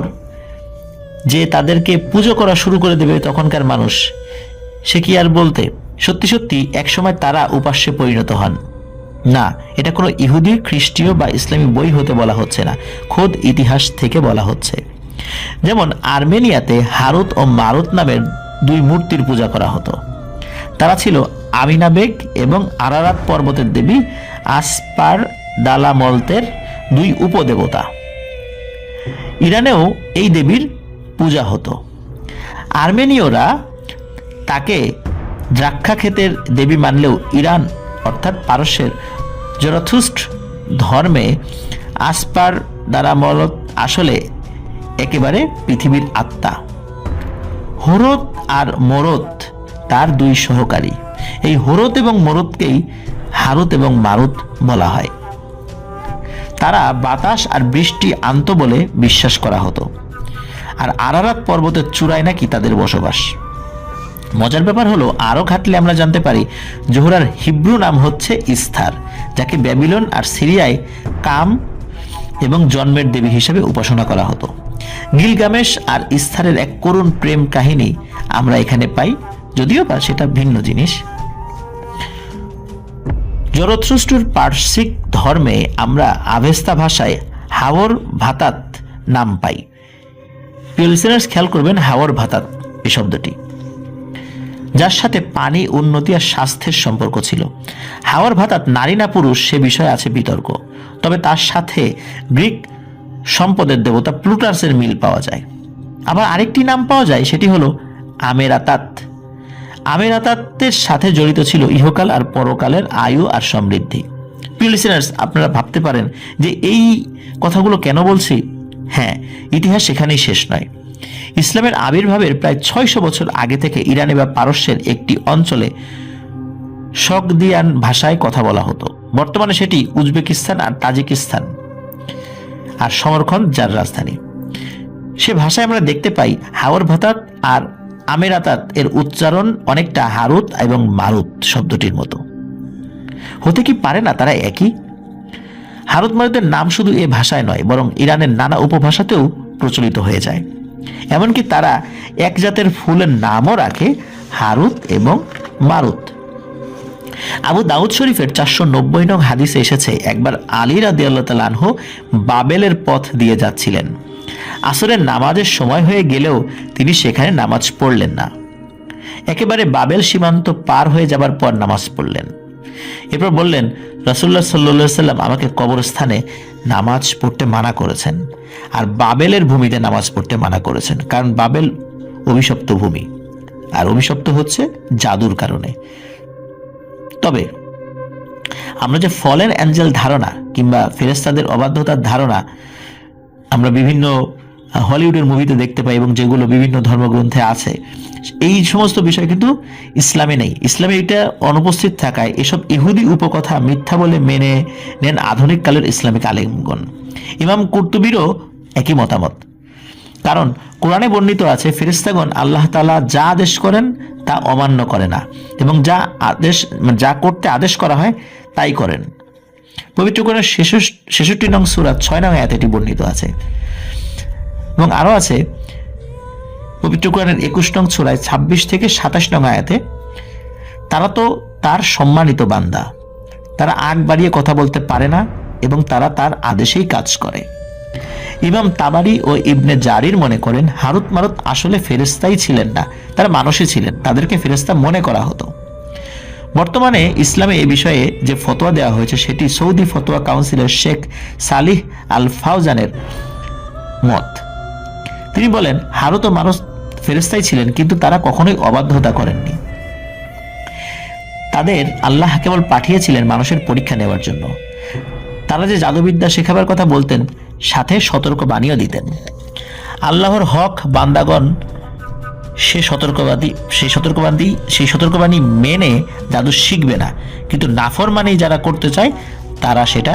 যে তাদেরকে পুজো করা শুরু করে দেবে তখনকার মানুষ, সে কি আর বলতে? সত্যি সত্যি একসময় তারা উপাস্যে পরিণত হন। না, এটা কোনো ইহুদি, খ্রিস্টীয় বা ইসলামী বই হতে বলা হচ্ছে না, খোদ ইতিহাস থেকে বলা হচ্ছে। যেমন আর্মেনিয়াতে হারুত ও মারুত নামের 2 মূর্তির পূজা করা হতো। তারা ছিল আমিনা বেগ এবং আরারাত পর্বতের দেবী আসপার দালামলতের 2 উপদেবতা। ইরানেও এই দেবীর পূজা হতো। আর্মেনীয়রা তাকে দ্রাক্ষা ক্ষেতের দেবী মানলেও ইরান অর্থাৎ পারস্যের জরথুস্ট ধর্মে আসপার দালামলত আসলে একেবারে পৃথিবীর আত্মা। হরত আর মরত তার 2 সহকারী। এই হরত এবং মরতকেই হারুত এবং মারুত বলা হয়। তারা বাতাস আর বৃষ্টি আনত বলে বিশ্বাস করা হতো। আর আরারাত পর্বতের চূড়ায় নাকি তাদের বসবাস। মজার ব্যাপার হলো, আরো ঘাটলে আমরা জানতে পারি জোহরার হিব্রু নাম হচ্ছে ইস্থার, যাকে ব্যাবিলন আর সিরিয়ায় কাম এবং জন্মের দেবী হিসেবে উপাসনা করা হতো। গিলগামেশ আর ইস্থারের এক করুণ প্রেম কাহিনী আমরা এখানে পাই, যদিও বা সেটা ভিন্ন জিনিস। জরথুস্ট্রুর পার্সিক ধর্মে আমরা আভেস্তা ভাষায় হাওর ভাতাত নাম পাই। প্রিয় লিসেনার্স, খেয়াল করবেন হাওর ভাতাত এই শব্দটি, যার সাথে পানি, উন্নতি আর স্বাস্থ্যের সম্পর্ক ছিল। হাওর ভাতাত নারী না পুরুষ সে বিষয়ে আছে বিতর্ক, তবে তার সাথে গ্রিক সম্পদের দেবতা প্লুটাসের মিল পাওয়া যায়। আবার আরেকটি নাম পাওয়া যায়, সেটি হলো আমেরাতাত। আমেরাতাতের সাথে জড়িত ছিল ইহকাল আর পরকালের আয়ু আর সমৃদ্ধি। প্রিয় লিসেনার্স, আপনারা ভাবতে পারেন যে এই কথাগুলো কেন বলছি? হ্যাঁ, ইতিহাস সেখানেই শেষ নয়। ইসলামের আবির্ভাবের প্রায় 600 বছর আগে থেকে ইরানে বা পারস্যের একটি অঞ্চলে শকদিয়ান ভাষায় কথা বলা হতো। বর্তমানে সেটি উজবেকিস্তান আর তাজিকিস্তান আর সমরখন্দ যার রাজধানী। সে ভাষায় আমরা দেখতে পাই হাওর ভাতাত আর আমেরাতাত এর উচ্চারণ অনেকটা হারুত এবং মারুত শব্দটির মতো। হতে কি পারে না তারা একই? হারুত মারুতের নাম শুধু এ ভাষায় নয়, বরং ইরানের নানা উপভাষাতেও প্রচলিত হয়ে যায়। এমনকি তারা এক জাতের ফুলের নামও রাখে হারুত এবং মারুত। আবু দাউদ শরীফের 490 নং হাদিসে এসেছে, একবার আলী রাদিয়াল্লাহু তাআলা আনহু বাবেলের পথ দিয়ে যাচ্ছিলেন। আসরের নামাজের সময় হয়ে গেলেও তিনি সেখানে নামাজ পড়লেন না। একেবারে বাবেল সীমান্ত পার হয়ে যাবার পর নামাজ পড়লেন। এরপর বললেন, রাসূলুল্লাহ সাল্লাল্লাহু আলাইহি সাল্লাম আমাকে কবরস্থানে নামাজ পড়তে মানা করেছেন, আর বাবেলের ভূমিতে নামাজ পড়তে মানা করেছেন, কারণ বাবেল অভিশপ্ত ভূমি, আর অভিশপ্ত হচ্ছে জাদুর কারণে। তবে আমরা যে ফলেন অ্যাঞ্জেল ধারণা কিংবা ফেরেশতাদের অবাধ্যতার ধারণা আমরা বিভিন্ন হলিউডের মুভিতে দেখতে পাই এবং যেগুলো বিভিন্ন ধর্মগ্রন্থে আছে, এই সমস্ত বিষয় কিন্তু ইসলামে নেই। ইসলামে এটা অনুপস্থিত থাকায় এসব ইহুদি উপকথা মিথ্যা বলে মেনে নেন আধুনিক কালের ইসলামিক আলেমগণ। ইমাম কুরতুবীরও একই মতামত, কারণ কোরআনে বর্ণিত আছে ফেরেশতাগণ আল্লাহ তাআলা যা আদেশ করেন তা অমান্য করে না, এবং যা করতে আদেশ করা হয় তাই করেন। পবিত্র কোরআনের 66 নং সূরা 6 নং আয়াতে এটি বর্ণিত আছে। এবং আরো আছে পবিত্র কোরআনের 21 নং সূরায় 26 থেকে 27 নং আয়াতে, তারা তো তার সম্মানিত বান্দা, তারা আগ বাড়িয়ে কথা বলতে পারে না এবং তারা তার আদেশেই কাজ করে। ইমাম তাবারি ও ইবনে জারির মনে করেন হারুত মারুত আসলে ফেরেশতাই ছিলেন না, তারা মানুষই ছিলেন, তাদেরকে ফেরেশতা মনে করা হতো। বর্তমানে ইসলামে এই বিষয়ে যে ফতোয়া দেওয়া হয়েছে সেটি সৌদি ফতোয়া কাউন্সিলের শেখ সালিহ আল ফাউজানের মত। তিনি বলেন হারুত ও মারুত ফেরেশতাই ছিলেন, কিন্তু তারা কখনোই অবাধ্যতা করেননি। তাদের আল্লাহ কেবল পাঠিয়েছিলেন মানুষের পরীক্ষা নেওয়ার জন্য। তারা যে জাদুবিদ্যা শেখাবার কথা বলতেন, সাথে সতর্কবাণীও দিতেন। আল্লাহর হক বান্দাগণ সেই সতর্কবাণী মেনে জাদু শিখবে না, কিন্তু নাফরমানি যারা করতে চায় তারা সেটা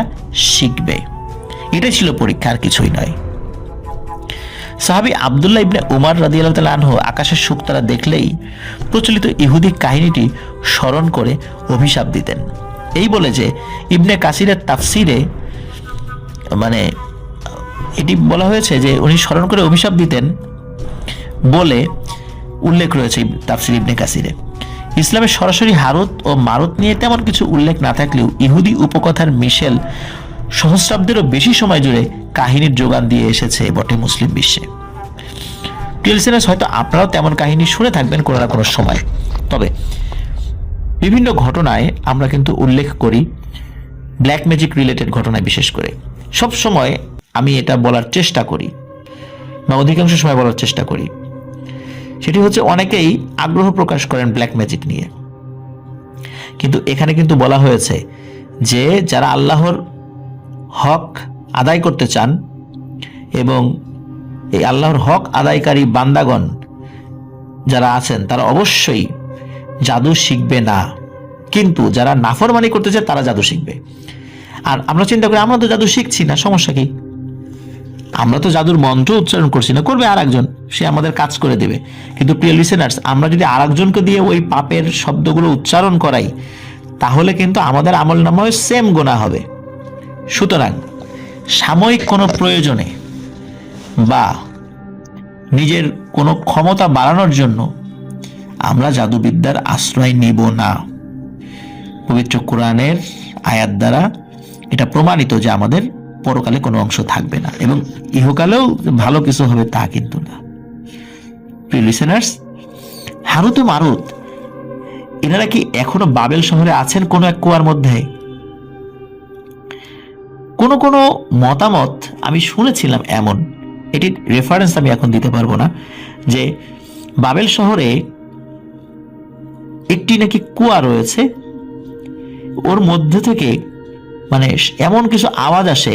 শিখবে। এটাই ছিল পরীক্ষা, আর কিছুই নয়। সাহাবী আব্দুল্লাহ ইবনে উমর রাদিয়াল্লাহু তাআলা আনহু আকাশের শুকতারা দেখলেই প্রচলিত ইহুদি কাহিনীটি স্মরণ করে অভিশাপ দিতেন, এই বলে যে ইবনে কাসিরের তাফসিরে এটি বলা হয়েছে যে উনি স্মরণ করে অভিশাপ দিতেন বলে উল্লেখ রয়েছে তাফসির ইবনে কাসিরে। ইসলামের সরাসরি হারুত ও মারুত নিয়ে তেমন কিছু উল্লেখ না থাকলেও ইহুদি উপকথার মিশেল সহস্রাব্দেরও বেশি সময় জুড়ে কাহিনীর যোগান দিয়ে এসেছে বটে মুসলিম বিশ্বে। টিএলসিএনএস হয়তো আপনারাও তেমন কাহিনী শুনে থাকবেন কোনো না কোনো সময়। তবে বিভিন্ন ঘটনায় আমরা কিন্তু উল্লেখ করি, ব্ল্যাক ম্যাজিক রিলেটেড ঘটনায় বিশেষ করে সব সময় আমি এটা বলার চেষ্টা করি বা অধিকাংশ সময় বলার চেষ্টা করি, সেটি হচ্ছে অনেকেই আগ্রহ প্রকাশ করেন ব্ল্যাক ম্যাজিক নিয়ে, কিন্তু এখানে কিন্তু বলা হয়েছে যে যারা আল্লাহর হক আদায় করতে চান এবং এই আল্লাহর হক আদায়কারী বান্দাগণ যারা আছেন তারা অবশ্যই জাদু শিখবে না, কিন্তু যারা নাফরমানি করতে চায় তারা জাদু শিখবে। আর আমরা চিন্তা করি আমরা তো জাদু শিখছি না, সমস্যা কি? আমরা তো জাদুর মন্ত্র উচ্চারণ করছি না, করবে আর একজন, সে আমাদের কাজ করে দেবে। কিন্তু প্রিয় লিসেনার্স, আমরা যদি আর একজনকে দিয়ে ওই পাপের শব্দগুলো উচ্চারণ করাই, তাহলে কিন্তু আমাদের আমল নামায় সেম গুনাহ হবে। সুতরাং সাময়িক কোনো প্রয়োজনে বা নিজের কোনো ক্ষমতা বাড়ানোর জন্য আমরা জাদুবিদ্যার আশ্রয় নিব না। পবিত্র কোরআনের আয়াত দ্বারা এটা প্রমাণিত যে আমাদের পরকালে কোনো অংশ থাকবে না এবং ইহকালেও ভালো কিছু হবে তা কিন্তু না। প্রিয় লিসেনার্স, হারুত ও মারুত এনারা কি এখনো বাবেল শহরে আছেন কোনো এক কুয়ার মধ্যে? কোন কোন মতামত আমি শুনেছিলাম এমন, এটির রেফারেন্স আমি এখন দিতে পারবো না, যে বাবেল শহরে একটি নাকি কুয়া রয়েছে, ওর মধ্যে থেকে এমন কিছু আওয়াজ আসে,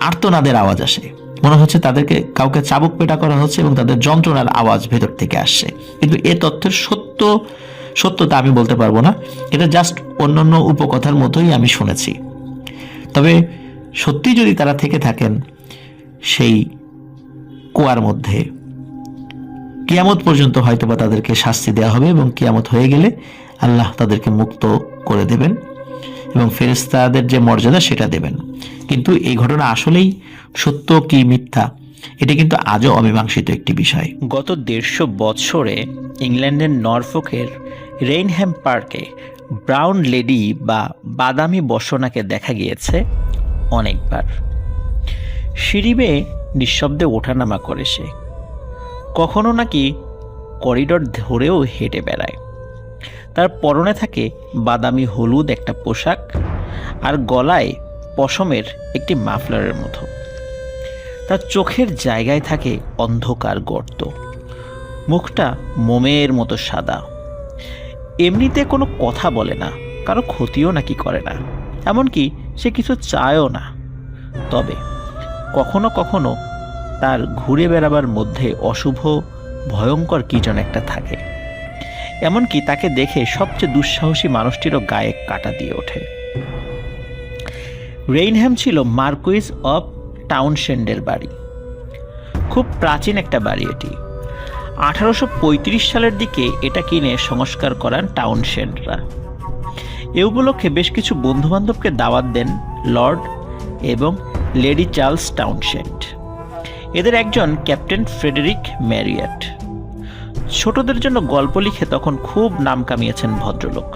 আর্তনাদের আওয়াজ আসে, মনে হচ্ছে তাদেরকে কাউকে চাবুক পেটা করা হচ্ছে এবং তাদের যন্ত্রণার আওয়াজ ভেতর থেকে আসছে। কিন্তু এ তথ্যের সত্যতা আমি বলতে পারবো না, এটা জাস্ট অন্যান্য উপকথার মতোই আমি শুনেছি। তবে সত্যি যদি তারা থেকে থাকেন সেই কুয়ার মধ্যে, কিয়ামত পর্যন্ত হয়তোবা তাদেরকে শাস্তি দেওয়া হবে এবং কিয়ামত হয়ে গেলে আল্লাহ তাদেরকে মুক্ত করে দেবেন এবং ফেরেশতাদের যে মর্যাদা সেটা দেবেন। কিন্তু এই ঘটনা আসলেই সত্য কি মিথ্যা, এটি কিন্তু আজও অমীমাংসিত একটি বিষয়। গত 150 বছরে ইংল্যান্ডের নরফোকের রেইনহ্যাম পার্কে ব্রাউন লেডি বা বাদামি বসনাকে দেখা গিয়েছে অনেকবার। সিঁড়ি বেয়ে নিঃশব্দে ওঠানামা করে সে, কখনো নাকি করিডর ধরেও হেঁটে বেড়ায়। তার পরনে থাকে বাদামি হলুদ একটা পোশাক আর গলায় পশমের একটি মাফলারের মতো। তার চোখের জায়গায় থাকে অন্ধকার গর্ত, মুখটা মোমের মতো সাদা। এমনিতে কোনো কথা বলে না, কারো ক্ষতিও নাকি করে না, এমনকি সে কিছু চায়ও না। তবে কখনো কখনো তার ঘুরে বেড়াবার মধ্যে অশুভ ভয়ঙ্কর কি যেন একটা থাকে। এমনকি তাকে দেখে সবচেয়ে দুঃসাহসী মানুষটিরও গায়ে কাটা দিয়ে ওঠে। রেইনহ্যাম ছিল মার্কুইস অফ টাউনশেন্ডের বাড়ি। খুব প্রাচীন একটা বাড়ি এটি। 1835 সালের দিকে এটা কিনে সংস্কার করান টাউনশেন্ডরা। এ উপলক্ষে বেশ কিছু বন্ধুবান্ধবকে দাওয়াত দেন লর্ড এবং লেডি চার্লস টাউনশেন্ড। এদের একজন ক্যাপ্টেন ফ্রেডেরিক ম্যারিয়েট। ছোটদের জন্য গল্প লিখে তখন খুব নাম কামিয়েছেন ভদ্রলোক।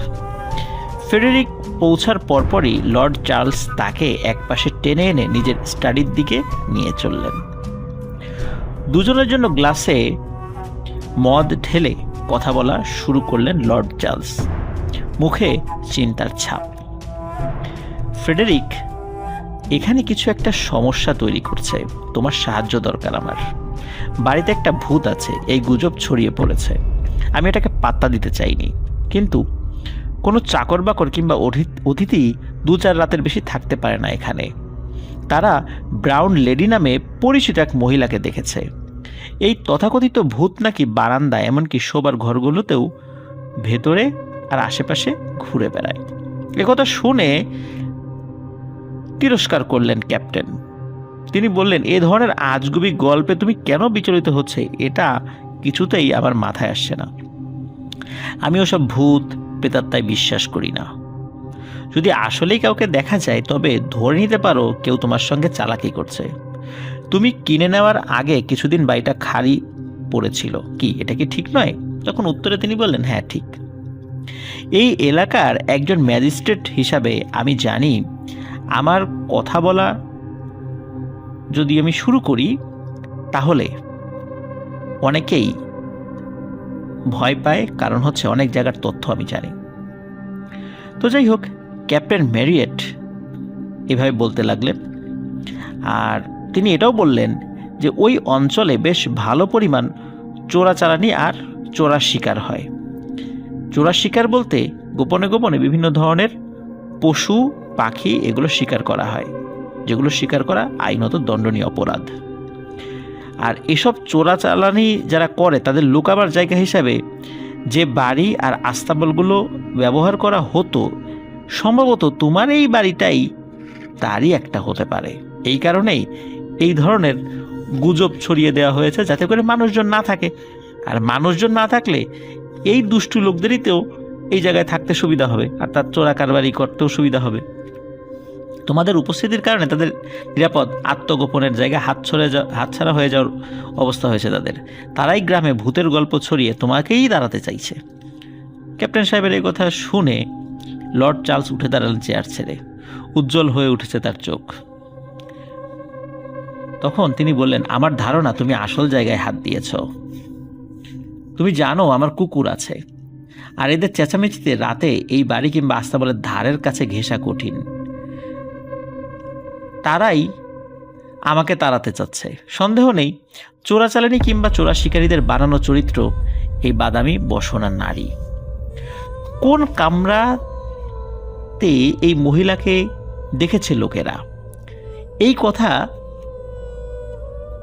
ফ্রেডেরিক পৌঁছার পরপরই লর্ড চার্লস তাকে একপাশে টেনে এনে নিজের স্টাডির দিকে নিয়ে চললেন। দুজনের জন্য গ্লাসে মদ ঢেলে কথা বলা শুরু করলেন লর্ড চার্লস, মুখে চিন্তার ছাপ। ফ্রেডেরিক, এখানে কিছু একটা সমস্যা তৈরি করছে, তোমার সাহায্য দরকার আমার। বাড়িতে একটা ভূত আছে, এই গুজব ছড়িয়ে পড়েছে। আমি এটাকে পাত্তা দিতে চাইনি, কিন্তু কোনো চাকর বাকর কিংবা অতিথি 2-4 রাতের বেশি থাকতে পারে না এখানে। তারা ব্রাউন লেডি নামে পরিচিত এক মহিলাকে দেখেছে। এই তথাকথিত ভূত নাকি বারান্দায়, এমনকি শোবার ঘরগুলোতেও ভেতরে আর আশেপাশে ঘুরে বেড়ায়। একথা শুনে তিরস্কার করলেন ক্যাপ্টেন। তিনি বললেন, এ ধরনের আজগুবি গল্পে তুমি কেন বিচলিত হচ্ছে? এটা কিছুতেই আমার মাথায় আসছে না। আমি ওসব ভূত প্রেতাত্মায় বিশ্বাস করি না। যদি আসলেই কাউকে দেখা যায় তবে ধরে নিতে পারো কেউ তোমার সঙ্গে চালাকি করছে। তুমি কিনে নেওয়ার আগে কিছুদিন বাড়িটা খালি পড়েছিল, কি এটা কি ঠিক নয়? তখন উত্তরে তিনি বললেন, হ্যাঁ ঠিক। এই এলাকার একজন ম্যাজিস্ট্রেট হিসাবে আমি জানি আমার কথা বলা যদি আমি শুরু করি তাহলে অনেকেই ভয় পায়, কারণ হচ্ছে অনেক জায়গার তথ্য আমি জানি। তো যাই হোক, ক্যাপ্টেন ম্যারিয়েট এভাবে বলতে লাগলেন। আর তিনি এটাও বললেন যে ওই অঞ্চলে বেশ ভালো পরিমাণ চোরাচালানি আর চোরার শিকার হয়। চোরার শিকার বলতে গোপনে গোপনে বিভিন্ন ধরনের পশু পাখি এগুলো শিকার করা হয়, যেগুলো শিকার করা আইনত দণ্ডনীয় অপরাধ। আর এসব চোরাচালানি যারা করে তাদের লুকাবার জায়গা হিসাবে যে বাড়ি আর আস্তাবলগুলো ব্যবহার করা হতো, সম্ভবত তোমার এই বাড়িটাই তারই একটা হতে পারে। এই কারণেই এই ধরনের গুজব ছড়িয়ে দেওয়া হয়েছে, যাতে করে মানুষজন না থাকে। আর মানুষজন না থাকলে এই দুষ্টু লোকদেরইতেও এই জায়গায় থাকতে সুবিধা হবে, আর তার চোরা কারবারি করতেও সুবিধা হবে। তোমাদের উপস্থিতির কারণে তাদের নিরাপদ আত্মগোপনের জায়গা হাতছাড়া হয়ে যাওয়ার অবস্থা হয়েছে তাদের। তারাই গ্রামে ভূতের গল্প ছড়িয়ে তোমাকেই দাঁড়াতে চাইছে। ক্যাপ্টেন সাহেবের এই কথা শুনে লর্ড চার্লস উঠে দাঁড়ালেন চেয়ার ছেড়ে। উজ্জ্বল হয়ে উঠেছে তার চোখ। তখন তিনি বললেন, আমার ধারণা তুমি আসল জায়গায় হাত দিয়েছ। তুমি জানো আমার কুকুর আছে, আর এদের চেঁচামেচিতে রাতে এই বাড়ি কিংবা আস্তাবলের ধারের কাছে ঘেঁষা কঠিন। তারাই আমাকে তাড়াতে চাচ্ছে। সন্দেহ নেই চোরাচালানি কিংবা চোরা শিকারীদের বানানো চরিত্র এই বাদামি বসনা নারী। কোন কামরাতে এই মহিলাকে দেখেছে লোকেরা? এই কথা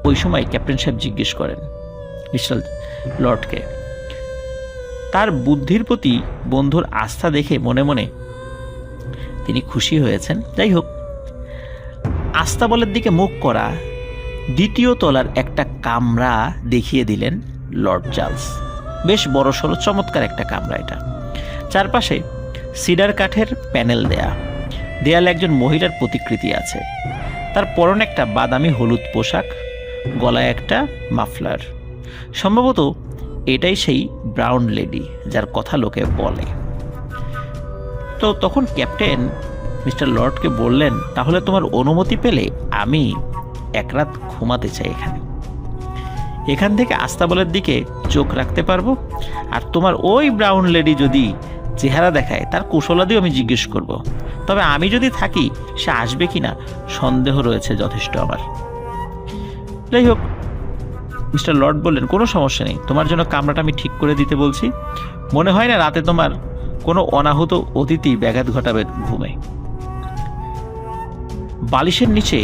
ওই সময় ক্যাপ্টেন সাহেব জিজ্ঞেস করেন মিস্টার লর্ডকে। তার বুদ্ধির প্রতি বন্ধুর আস্থা দেখে মনে মনে তিনি খুশি হয়েছেন। যাই হোক, আস্তাবলের দিকে মুখ করা 2য় তলার একটা কামরা দেখিয়ে দিলেন লর্ড চার্লস। বেশ বড়সড় চমৎকার একটা কামরা এটা। চারপাশে সিডার কাঠের প্যানেল দেয়া, দেয়ালে একজন মহিলার প্রতিকৃতি আছে। তার পরনে একটা বাদামি হলুদ পোশাক, গলায় একটা মাফলার। সম্ভবত এটাই সেই ব্রাউন লেডি যার কথা লোকে বলে। তো তখন ক্যাপ্টেন মিস্টার লর্ডকে বললেন, তাহলে তোমার অনুমতি পেলে আমি এক রাত ঘুমাতে চাই এখান থেকে আস্তাবলের দিকে চোখ রাখতে পারবো, আর তোমার ওই ব্রাউন লেডি যদি চেহারা দেখায় তার কুশলাদিও আমি জিজ্ঞেস করব। তবে আমি যদি থাকি সে আসবে কিনা সন্দেহ রয়েছে যথেষ্ট আমার। যাই হোক, মিস্টার লর্ড বললেন, কোনো সমস্যা নেই, তোমার জন্য কামরাটা আমি ঠিক করে দিতে বলছি। মনে হয় না রাতে তোমার কোনো অনাহুত অতিথি ব্যাঘাত ঘটাবে ঘুমে। বালিশের নিচে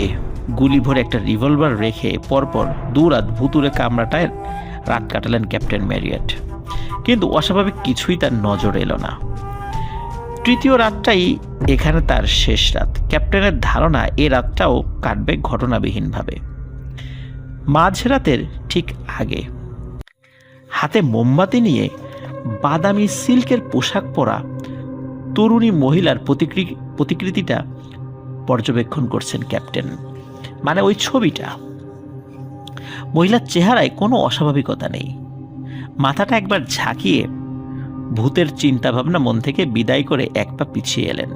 গুলি ভরে একটা রিভলভার রেখে পরপর দুরাত ভুতুরে কামরাটায় রাত কাটালেন ক্যাপ্টেন ম্যারিয়েট। কিন্তু অস্বাভাবিক কিছুই তার নজরে এলো না। তৃতীয় রাতটাই এখানে তার শেষ রাত। ক্যাপ্টেনের ধারণা এ রাতটাও কাটবে ঘটনাবিহীনভাবে। মাঝরাতের ঠিক আগে হাতে মোমবাতি নিয়ে বাদামি সিল্কের পোশাক পরা তরুণী মহিলার প্রতিকৃতিটা পর্যবেক্ষণ করছেন ক্যাপ্টেন। মানে ওই ছবিটা। মহিলার চেহারায় কোনো অস্বাভাবিকতা নেই। মাথাটা একবার ঝাঁকিয়ে ভূতের চিন্তাভাবনা মন থেকে বিদায় করে এক পা পিছিয়ে এলেন।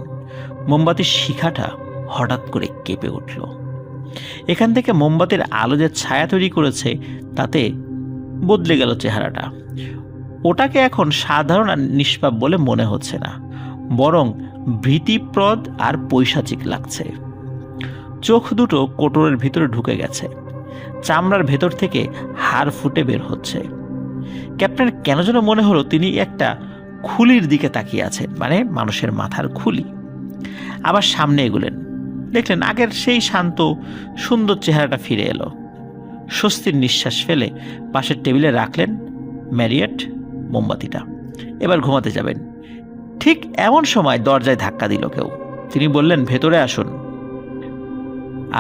মোমবাতির শিখাটা হঠাৎ করে কেঁপে উঠল। এখান থেকে মোমবাতির আলো যে ছায়া তৈরি করেছে তাতে বদলে গেল চেহারাটা। ওটাকে এখন সাধারণ আর নিষ্পাপ বলে মনে হচ্ছে না, বরং ভীতিপ্রদ আর পৈশাচিক লাগছে। চোখ দুটো কোটরের ভিতরে ঢুকে গেছে, চামড়ার ভেতর থেকে হাড় ফুটে বের হচ্ছে। ক্যাপ্টেন কেন যেন মনে হলো তিনি একটা খুলির দিকে তাকিয়ে আছেন, মানে মানুষের মাথার খুলি। আবার সামনে এগুলেন, দেখলেন আগের সেই শান্ত সুন্দর চেহারাটা ফিরে এলো। স্বস্তির নিঃশ্বাস ফেলে পাশের টেবিলে রাখলেন ম্যারিয়েট মোমবাতিটা। এবার ঘুমাতে যাবেন। ঠিক এমন সময় দরজায় ধাক্কা দিল কেউ। তিনি বললেন, ভেতরে আসুন।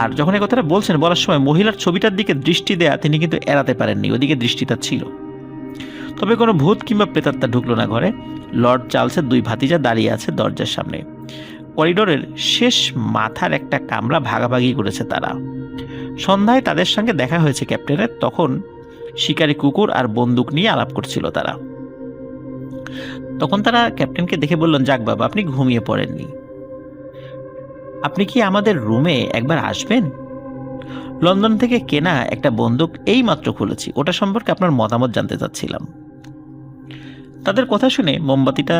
আর যখন এই কথাটা বলার সময় মহিলার ছবিটার দিকে দৃষ্টি দেয়া তিনি কিন্তু এড়াতে পারেননি, ওদিকে দৃষ্টিটা ছিল। তবে কোনো ভূত কিংবা প্রেতাত্মা ঢুকলো না ঘরে। লর্ড চার্লসের দুই ভাতিজা দাঁড়িয়ে আছে দরজার সামনে। করিডোরের শেষ মাথার একটা কামরা ভাগাভাগি করেছে তারা। সন্ধ্যায় তাদের সঙ্গে দেখা হয়েছে ক্যাপ্টেনের। তখন শিকারী কুকুর আর বন্দুক নিয়ে আলাপ করছিল তারা। তখন তারা ক্যাপ্টেনকে দেখে বললেন, যাক বাবা, আপনি ঘুমিয়ে পড়েননি, আপনি কি আমাদের রুমে একবার আসবেন? লন্ডন থেকে কেনা একটা বন্দুক এই মাত্র খুলেছি, ওটা সম্পর্কে আপনার মতামত জানতে চাচ্ছিলাম। তাদের কথা শুনে মোমবাতিটা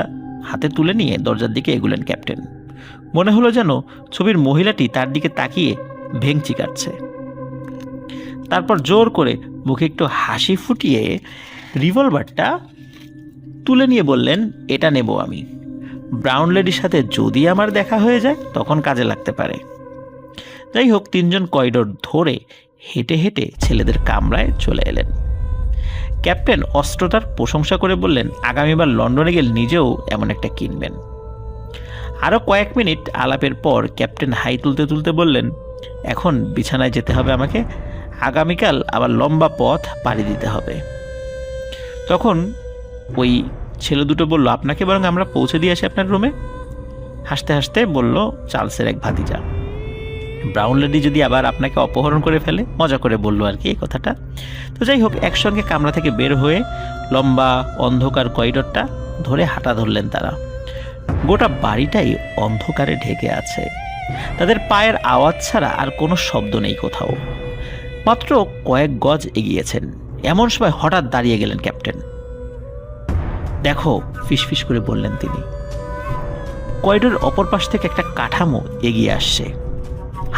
হাতে তুলে নিয়ে দরজার দিকে এগুলেন ক্যাপ্টেন। মনে হলো যেন ছবির মহিলাটি তার দিকে তাকিয়ে ভেংচি কাটছে। তারপর জোর করে মুখে একটু হাসি ফুটিয়ে রিভলভারটা তুলে নিয়ে বললেন, এটা নেব আমি। ব্রাউন লেডির সাথে যদি আমার দেখা হয়ে যায় তখন কাজে লাগতে পারে। যাই হোক, তিনজন করিডোর ধরে হেঁটে হেঁটে ছেলেদের কামরায় চলে এলেন। ক্যাপ্টেন অস্ত্রটার প্রশংসা করে বললেন, আগামীবার লন্ডনে গেলে নিজেও এমন একটা কিনবেন। আরও কয়েক মিনিট আলাপের পর ক্যাপ্টেন হাই তুলতে তুলতে বললেন, এখন বিছানায় যেতে হবে আমাকে, আগামীকাল আবার লম্বা পথ পাড়ি দিতে হবে। তখন ওই ছেলে দুটো বলল, আপনাকে বরং আমরা পৌঁছে দিয়ে আসি আপনার রুমে। হাসতে হাসতে বলল চার্লসের এক ভাতিজা, ব্রাউন লেডি যদি আবার আপনাকে অপহরণ করে ফেলে, মজা করে বললো আর কি এই কথাটা। তো যাই হোক, একসঙ্গে কামরা থেকে বের হয়ে লম্বা অন্ধকার করিডোরটা ধরে হাঁটা ধরলেন তারা। গোটা বাড়িটাই অন্ধকারে ঢেকে আছে। তাদের পায়ের আওয়াজ ছাড়া আর কোনো শব্দ নেই কোথাও। মাত্র কয়েক গজ এগিয়েছেন, এমন সময় হঠাৎ দাঁড়িয়ে গেলেন ক্যাপ্টেন। দেখো, ফিসফিস করে বললেন তিনি। করিডোর অপর পাশ থেকে একটা কাঠামো এগিয়ে আসছে,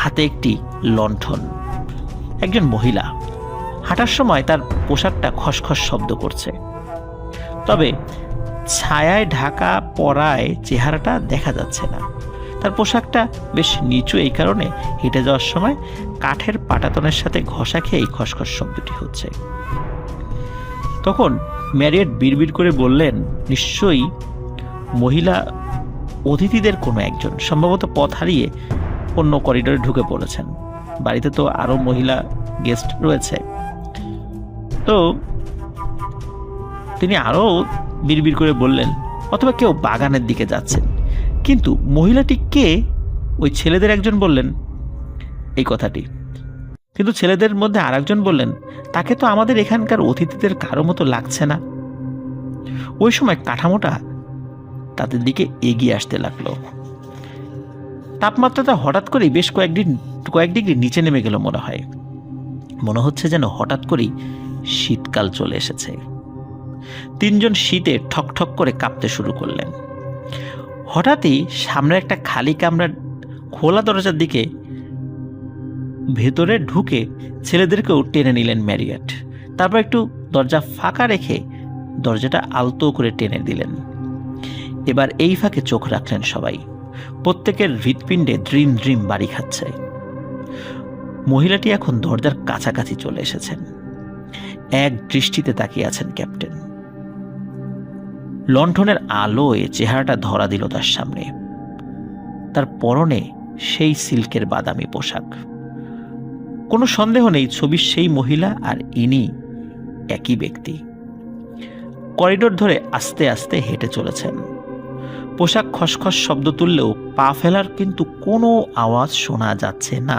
হাতে একটি লণ্ঠন। একজন মহিলা হাঁটার সময় তার পোশাকটা খসখস শব্দ করছে, তবে ছায়ায় ঢাকা পরায় চেহারাটা দেখা যাচ্ছে না। তার পোশাকটা বেশ নিচু, এই কারণে হেঁটে যাওয়ার সময় কাঠের পাটাতনের সাথে ঘষা খেয়ে খসখস শব্দটি হচ্ছে। তখন ম্যারিয়েট বিড়বিড় করে বললেন, নিশ্চয়ই মহিলা অতিথিদের কোনো একজন, সম্ভবত পথ হারিয়ে অন্য করিডোরে ঢুকে পড়েছেন। বাড়িতে তো আরো মহিলা গেস্ট রয়েছে। তো তিনি আরো বিড়বিড় করে বললেন, অথবা কেউ বাগানের দিকে যাচ্ছেন। কিন্তু মহিলাটি কে? ওই ছেলেদের একজন বললেন এই কথাটি। কিন্তু ছেলেদের মধ্যে আরেকজন বললেন, তাকে তো আমাদের এখানকার অতিথিদের কারো মতো লাগছে না। ওই সময় কাঠামোটা তাদের দিকে এগিয়ে আসতে লাগলো। তাপমাত্রাটা হঠাৎ করেই বেশ কয়েক ডিগ্রি নিচে নেমে গেল মনে হচ্ছে যেন হঠাৎ করেই শীতকাল চলে এসেছে। তিনজন শীতে ঠকঠক করে কাঁপতে শুরু করলেন। হঠাৎই সামনে একটা খালি কামরার খোলা দরজার দিকে ভেতরে ঢুকে ছেলেদেরকেও টেনে নিলেন ম্যারিয়ট। তারপর একটু দরজা ফাঁকা রেখে দরজাটা আলতো করে টেনে দিলেন। এবার এই ফাঁকে চোখ রাখলেন সবাই। প্রত্যেকের হৃৎপিণ্ডে ড্রিম ড্রিম বাড়ি খাচ্ছে। মহিলাটি এখন দরজার কাছাকাছি চলে এসেছেন। এক দৃষ্টিতে তাকিয়ে আছেন ক্যাপ্টেন। লণ্ঠনের আলোয় চেহারাটা ধরা দিল তার সামনে। তার পরনে সেই সিল্কের বাদামি পোশাক। কোনো সন্দেহ নেই ছবির সেই মহিলা আর ইনি একই ব্যক্তি। করিডোর ধরে আস্তে আস্তে হেঁটে চলেছেন। পোশাক খসখস শব্দ তুললেও পা ফেলার কিন্তু কোনো আওয়াজ শোনা যাচ্ছে না।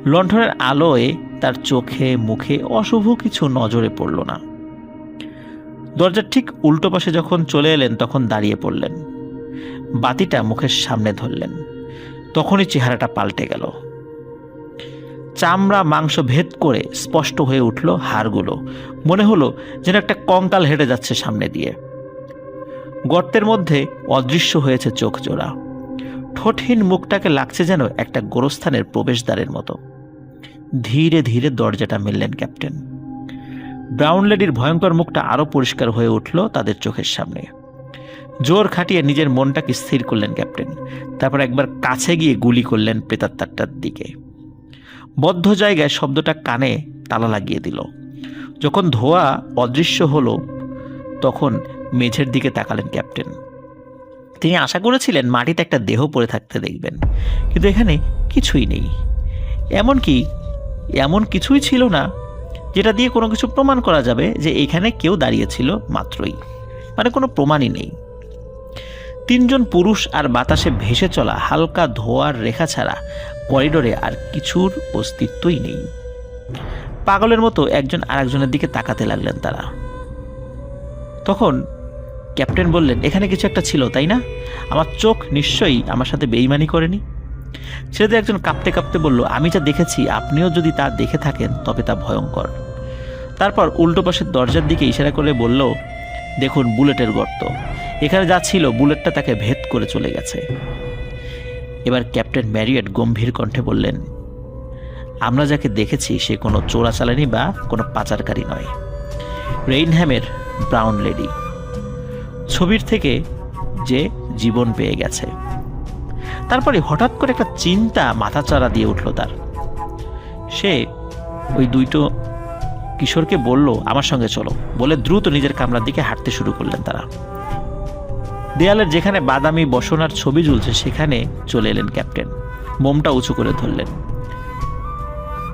লণ্ঠনের আলোয় তার চোখে মুখে অশুভ কিছু নজরে পড়ল না। দরজার ঠিক উল্টো পাশে যখন চলে এলেন তখন দাঁড়িয়ে পড়লেন। বাতিটা মুখের সামনে ধরলেন। তখনই চেহারাটা পাল্টে গেল। চামড়া মাংস ভেদ করে স্পষ্ট হয়ে উঠল হাড়গুলো। মনে হলো যেন একটা কঙ্কাল হেঁটে যাচ্ছে সামনে দিয়ে। গর্তের মধ্যে অদৃশ্য হয়েছে চোখ জোড়া। ঠোঁটহীন মুখটাকে লাগছে যেন একটা গোরস্থানের প্রবেশদ্বারের মতো। ধীরে ধীরে দরজাটা মেললেন ক্যাপ্টেন। ব্রাউন লেডির ভয়ঙ্কর মুখটা আরো পরিষ্কার হয়ে উঠল তাদের চোখের সামনে। জোর খাটিয়ে নিজের মনটাকে স্থির করলেন ক্যাপ্টেন। তারপর একবার কাছে গিয়ে গুলি করলেন প্রেতাত্মাটার দিকে। বদ্ধ জায়গায় শব্দটা কানে তালা লাগিয়ে দিল। যখন ধোঁয়া অদৃশ্য হলো তখন মেঝের দিকে তাকালেন ক্যাপ্টেন। তিনি আশা করেছিলেন মাটিতে একটা দেহ পড়ে থাকতে দেখবেন, কিন্তু এখানে কিছুই নেই। এমনকি এমন কিছুই ছিল না যেটা দিয়ে কোনো কিছু প্রমাণ করা যাবে যে এখানে কেউ দাঁড়িয়েছিল মাত্রই। মানে কোনো প্রমাণই নেই। তিনজন পুরুষ আর বাতাসে ভেসে চলা হালকা ধোঁয়ার রেখা ছাড়া করিডোরে আর কিছুর অস্তিত্বই নেই। পাগলের মতো একজন আরেকজনের দিকে তাকাতে লাগলেন তারা। তখন ক্যাপ্টেন বললেন, এখানে কিছু একটা ছিল, তাই না? আমার চোখ নিশ্চয়ই আমার সাথে বেইমানি করেনি। ছেলেদের একজন কাঁপতে কাঁপতে বলল, আমি যা দেখেছি আপনিও যদি তা দেখে থাকেন তবে তা ভয়ঙ্কর। তারপর উল্টো পাশের দরজার দিকে ইশারা করে বলল, দেখুন বুলেটের গর্ত। এখানে যা ছিল বুলেটটা তাকে ভেদ করে চলে গেছে। এবার ক্যাপ্টেন ম্যারিয়ট গম্ভীর কণ্ঠে বললেন, আমরা যাকে দেখেছি সে কোনো চোরাচালানি বা কোনো পাচারকারী নয়। রেইনহ্যামের ব্রাউন লেডি, ছবির থেকে যে জীবন পেয়ে গেছে। তারপরে হঠাৎ করে একটা চিন্তা মাথাচাড়া দিয়ে উঠল তার। সে ওই দুইটো কিশোরকে বলল, আমার সঙ্গে চলো, বলে দ্রুত নিজের কামরার দিকে হাঁটতে শুরু করলেন তারা। দেয়ালের যেখানে বাদামি বসনার ছবি ঝুলছে সেখানে চলে এলেন ক্যাপ্টেন। মোমটা উঁচু করে ধরলেন।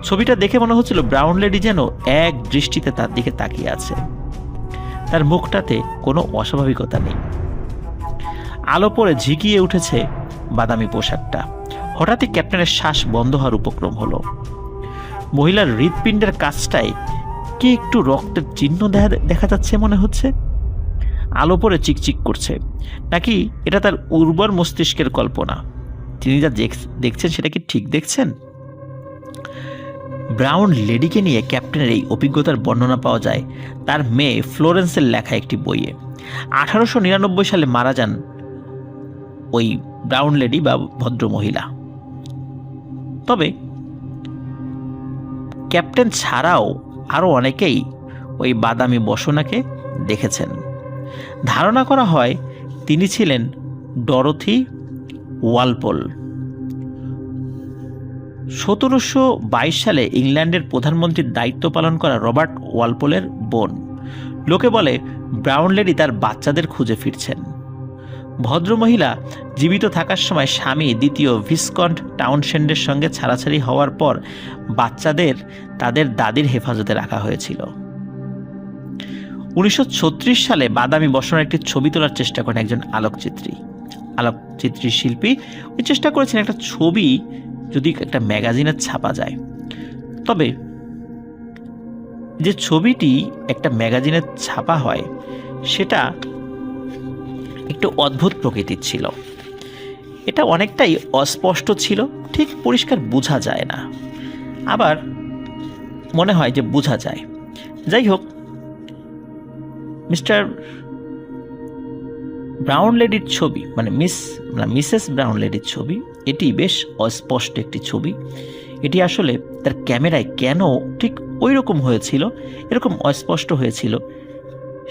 ছবিটা দেখে মনে হচ্ছিল ব্রাউন লেডি যেন এক দৃষ্টিতে তার দিকে তাকিয়ে আছে। তার মুখটাতে কোনো অস্বাভাবিকতা নেই। আলো পড়ে ঝিকিয়ে উঠেছে বাদামি পোশাকটা। হঠাৎই ক্যাপ্টেনের শ্বাস বন্ধ হওয়ার উপক্রম হলো। মহিলার হৃৎপিণ্ডের কাছটায় কি একটু রক্তের চিহ্ন দেখা যাচ্ছে মনে হচ্ছে। আলো পড়ে চিকচিক করছে, নাকি এটা তার উর্বর মস্তিষ্কের কল্পনা? তিনি যা দেখছেন সেটা কি ঠিক দেখছেন? ব্রাউন লেডিকে নিয়ে ক্যাপ্টেনের এই অভিজ্ঞতার বর্ণনা পাওয়া যায় তার মেয়ে ফ্লোরেন্সের লেখা একটি বইয়ে। 1899 সালে মারা যান ওই ব্রাউন লেডি বা ভদ্র মহিলা। তবে ক্যাপ্টেন ছাড়াও আরও অনেকেই ওই বাদামি বসনাকে দেখেছেন। ধারণা করা হয় তিনি ছিলেন ডরোথি ওয়ালপোল। 1722 সালে ইংল্যান্ডের প্রধানমন্ত্রীর দায়িত্ব পালন করা রবার্ট ওয়ালপোলের বোন। লোকে বলে ব্রাউন লেডি তার বাচ্চাদের খুঁজে ফিরছেন। ভদ্রমহিলা জীবিত থাকার সময় স্বামী দ্বিতীয় ভিসকন্ট টাউনশেন্ডের সঙ্গে ছাড়াছাড়ি হওয়ার পর বাচ্চাদের তাদের দাদির হেফাজতে রাখা হয়েছিল। 1936 সালে বাদামি বসনের একটি ছবি তোলার চেষ্টা করেন একজন আলোকচিত্রী শিল্পী। ওই চেষ্টা করেছেন একটা ছবি যদি একটা ম্যাগাজিনে ছাপা যায়। তবে যে ছবিটি একটা ম্যাগাজিনে ছাপা হয় সেটা একটু অদ্ভুত প্রকৃতির ছিল। এটা অনেকটাই অস্পষ্ট ছিল, ঠিক পরিষ্কার বোঝা যায় না, আবার মনে হয় যে বোঝা যায়। যাই হোক, মিস্টার ব্রাউন লেডির ছবি, মানে মিসেস ব্রাউন লেডির ছবি, এটি বেশ অস্পষ্ট একটি ছবি। এটি আসলে তার ক্যামেরায় কেন ঠিক ওই রকম হয়েছিল, এরকম অস্পষ্ট হয়েছিল,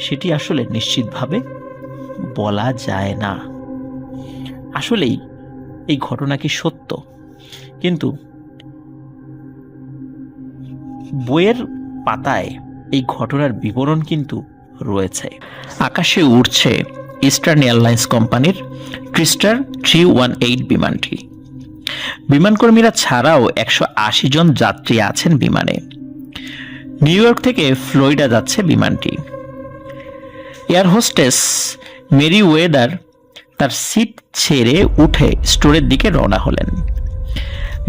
সেটি আসলে নিশ্চিতভাবে বলা যায় না। আসলেই এই ঘটনা কি সত্য? কিন্তু বইয়ের পাতায় এই ঘটনার বিবরণ কিন্তু রয়েছে। আকাশে উড়ছে ইস্টার্ন এয়ারলাইন্স কোম্পানির ক্রিস্টার 318 বিমানটি। বিমানকর্মীরা ছাড়াও 180 জন যাত্রী আছেন বিমানে। নিউ ইয়র্ক থেকে ফ্লোরিডা যাচ্ছে বিমানটি। এয়ার হোস্টেস মেরি ওয়েদার তার সিট ছেড়ে উঠে স্টোরের দিকে রওনা হলেন।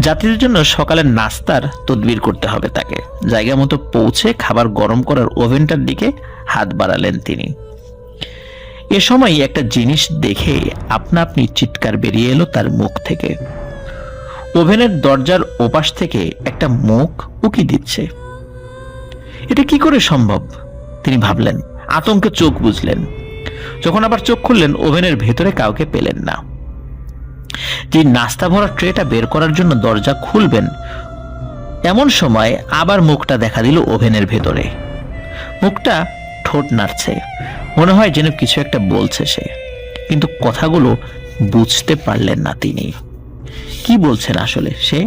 যাত্রীদের জন্য সকালের নাস্তার তদবির করতে হবে তাকে। জায়গা মতো পৌঁছে খাবার গরম করার ওভেনটার দিকে হাত বাড়ালেন তিনি। এ সময় একটা জিনিস দেখে আপনা আপনি চিৎকার বেরিয়ে এলো তার মুখ থেকে। ওভেনের দরজার ওপাশ থেকে একটা মুখ উকি দিচ্ছে। এটা কি করে সম্ভব তিনি ভাবলেন, আতঙ্কে চোখ বুজলেন। যখন আবার চোখ খুললেন, ওভেনের ভেতরে কাউকে পেলেন না। যে নাস্তা ভরা ট্রেটা বের করার জন্য দরজা খুলবেন, এমন সময় আবার মুখটা দেখা দিল ওভেনের ভেতরে। মুখটা ঠোঁট নাড়ছে, মনে হয় যেন কিছু একটা বলছে সে, কিন্তু কথাগুলো বুঝতে পারলেন না তিনি। কি বলছেন আসলে সে,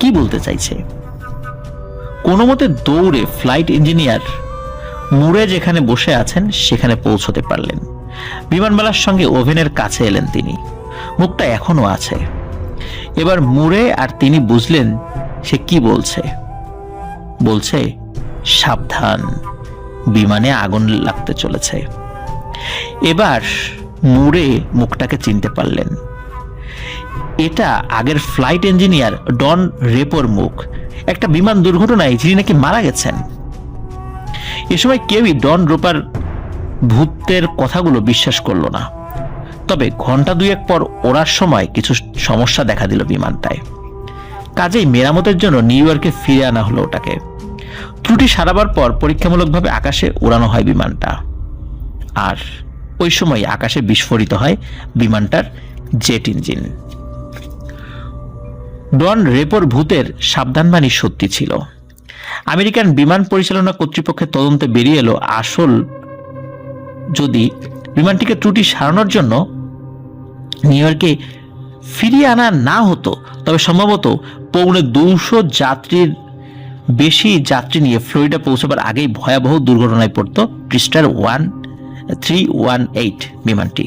কি বলতে চাইছে? কোনো মতে দৌড়ে ফ্লাইট ইঞ্জিনিয়ার মুরে যেখানে বসে আছেন সেখানে পৌঁছতে পারলেন। বিমানবালার সঙ্গে ওভেনের কাছে এলেন তিনি। মুখটা এখনো আছে। এবার মুরে আর তিনি বুঝলেন সে কি বলছে। বলছে, সাবধান, বিমানে আগুন লাগতে চলেছে। এবার মুরে মুখটাকে চিনতে পারলেন। এটা আগের ফ্লাইট ইঞ্জিনিয়ার ডন রেপোর মুখ, একটা বিমান দুর্ঘটনায় যিনি নাকি মারা গেছেন। এ সময় কেউই ডন রোপার ভূতের কথাগুলো বিশ্বাস করলো না। তবে ঘন্টা দুয়েক পর ওড়ার সময় কিছু সমস্যা দেখা দিল বিমানটায়। কাজেই মেরামতের জন্য নিউ ইয়র্কে ফিরে আনা হলো ওটাকে। ত্রুটি সারাবার পর পরীক্ষামূলকভাবে আকাশে উড়ানো হয় বিমানটা। আর ওই সময় আকাশে বিস্ফোরিত হয় বিমানটার জেট ইঞ্জিন। ডন রেপোর ভূতের সাবধানবাণী সত্যি ছিল। আমেরিকান বিমান পরিচালনা কর্তৃপক্ষের তদন্তে বেরিয়ে এলো, আসল যদি বিমানটিকে ত্রুটি সারানোর জন্য নিউ ইয়র্কে ফিরিয়ে আনা না হতো, তবে সম্ভবত 250 যাত্রীর বেশি যাত্রী নিয়ে ফ্লোরিডা পৌঁছাবার আগেই ভয়াবহ দুর্ঘটনায় পড়ত ক্রিস্টার 318 বিমানটি।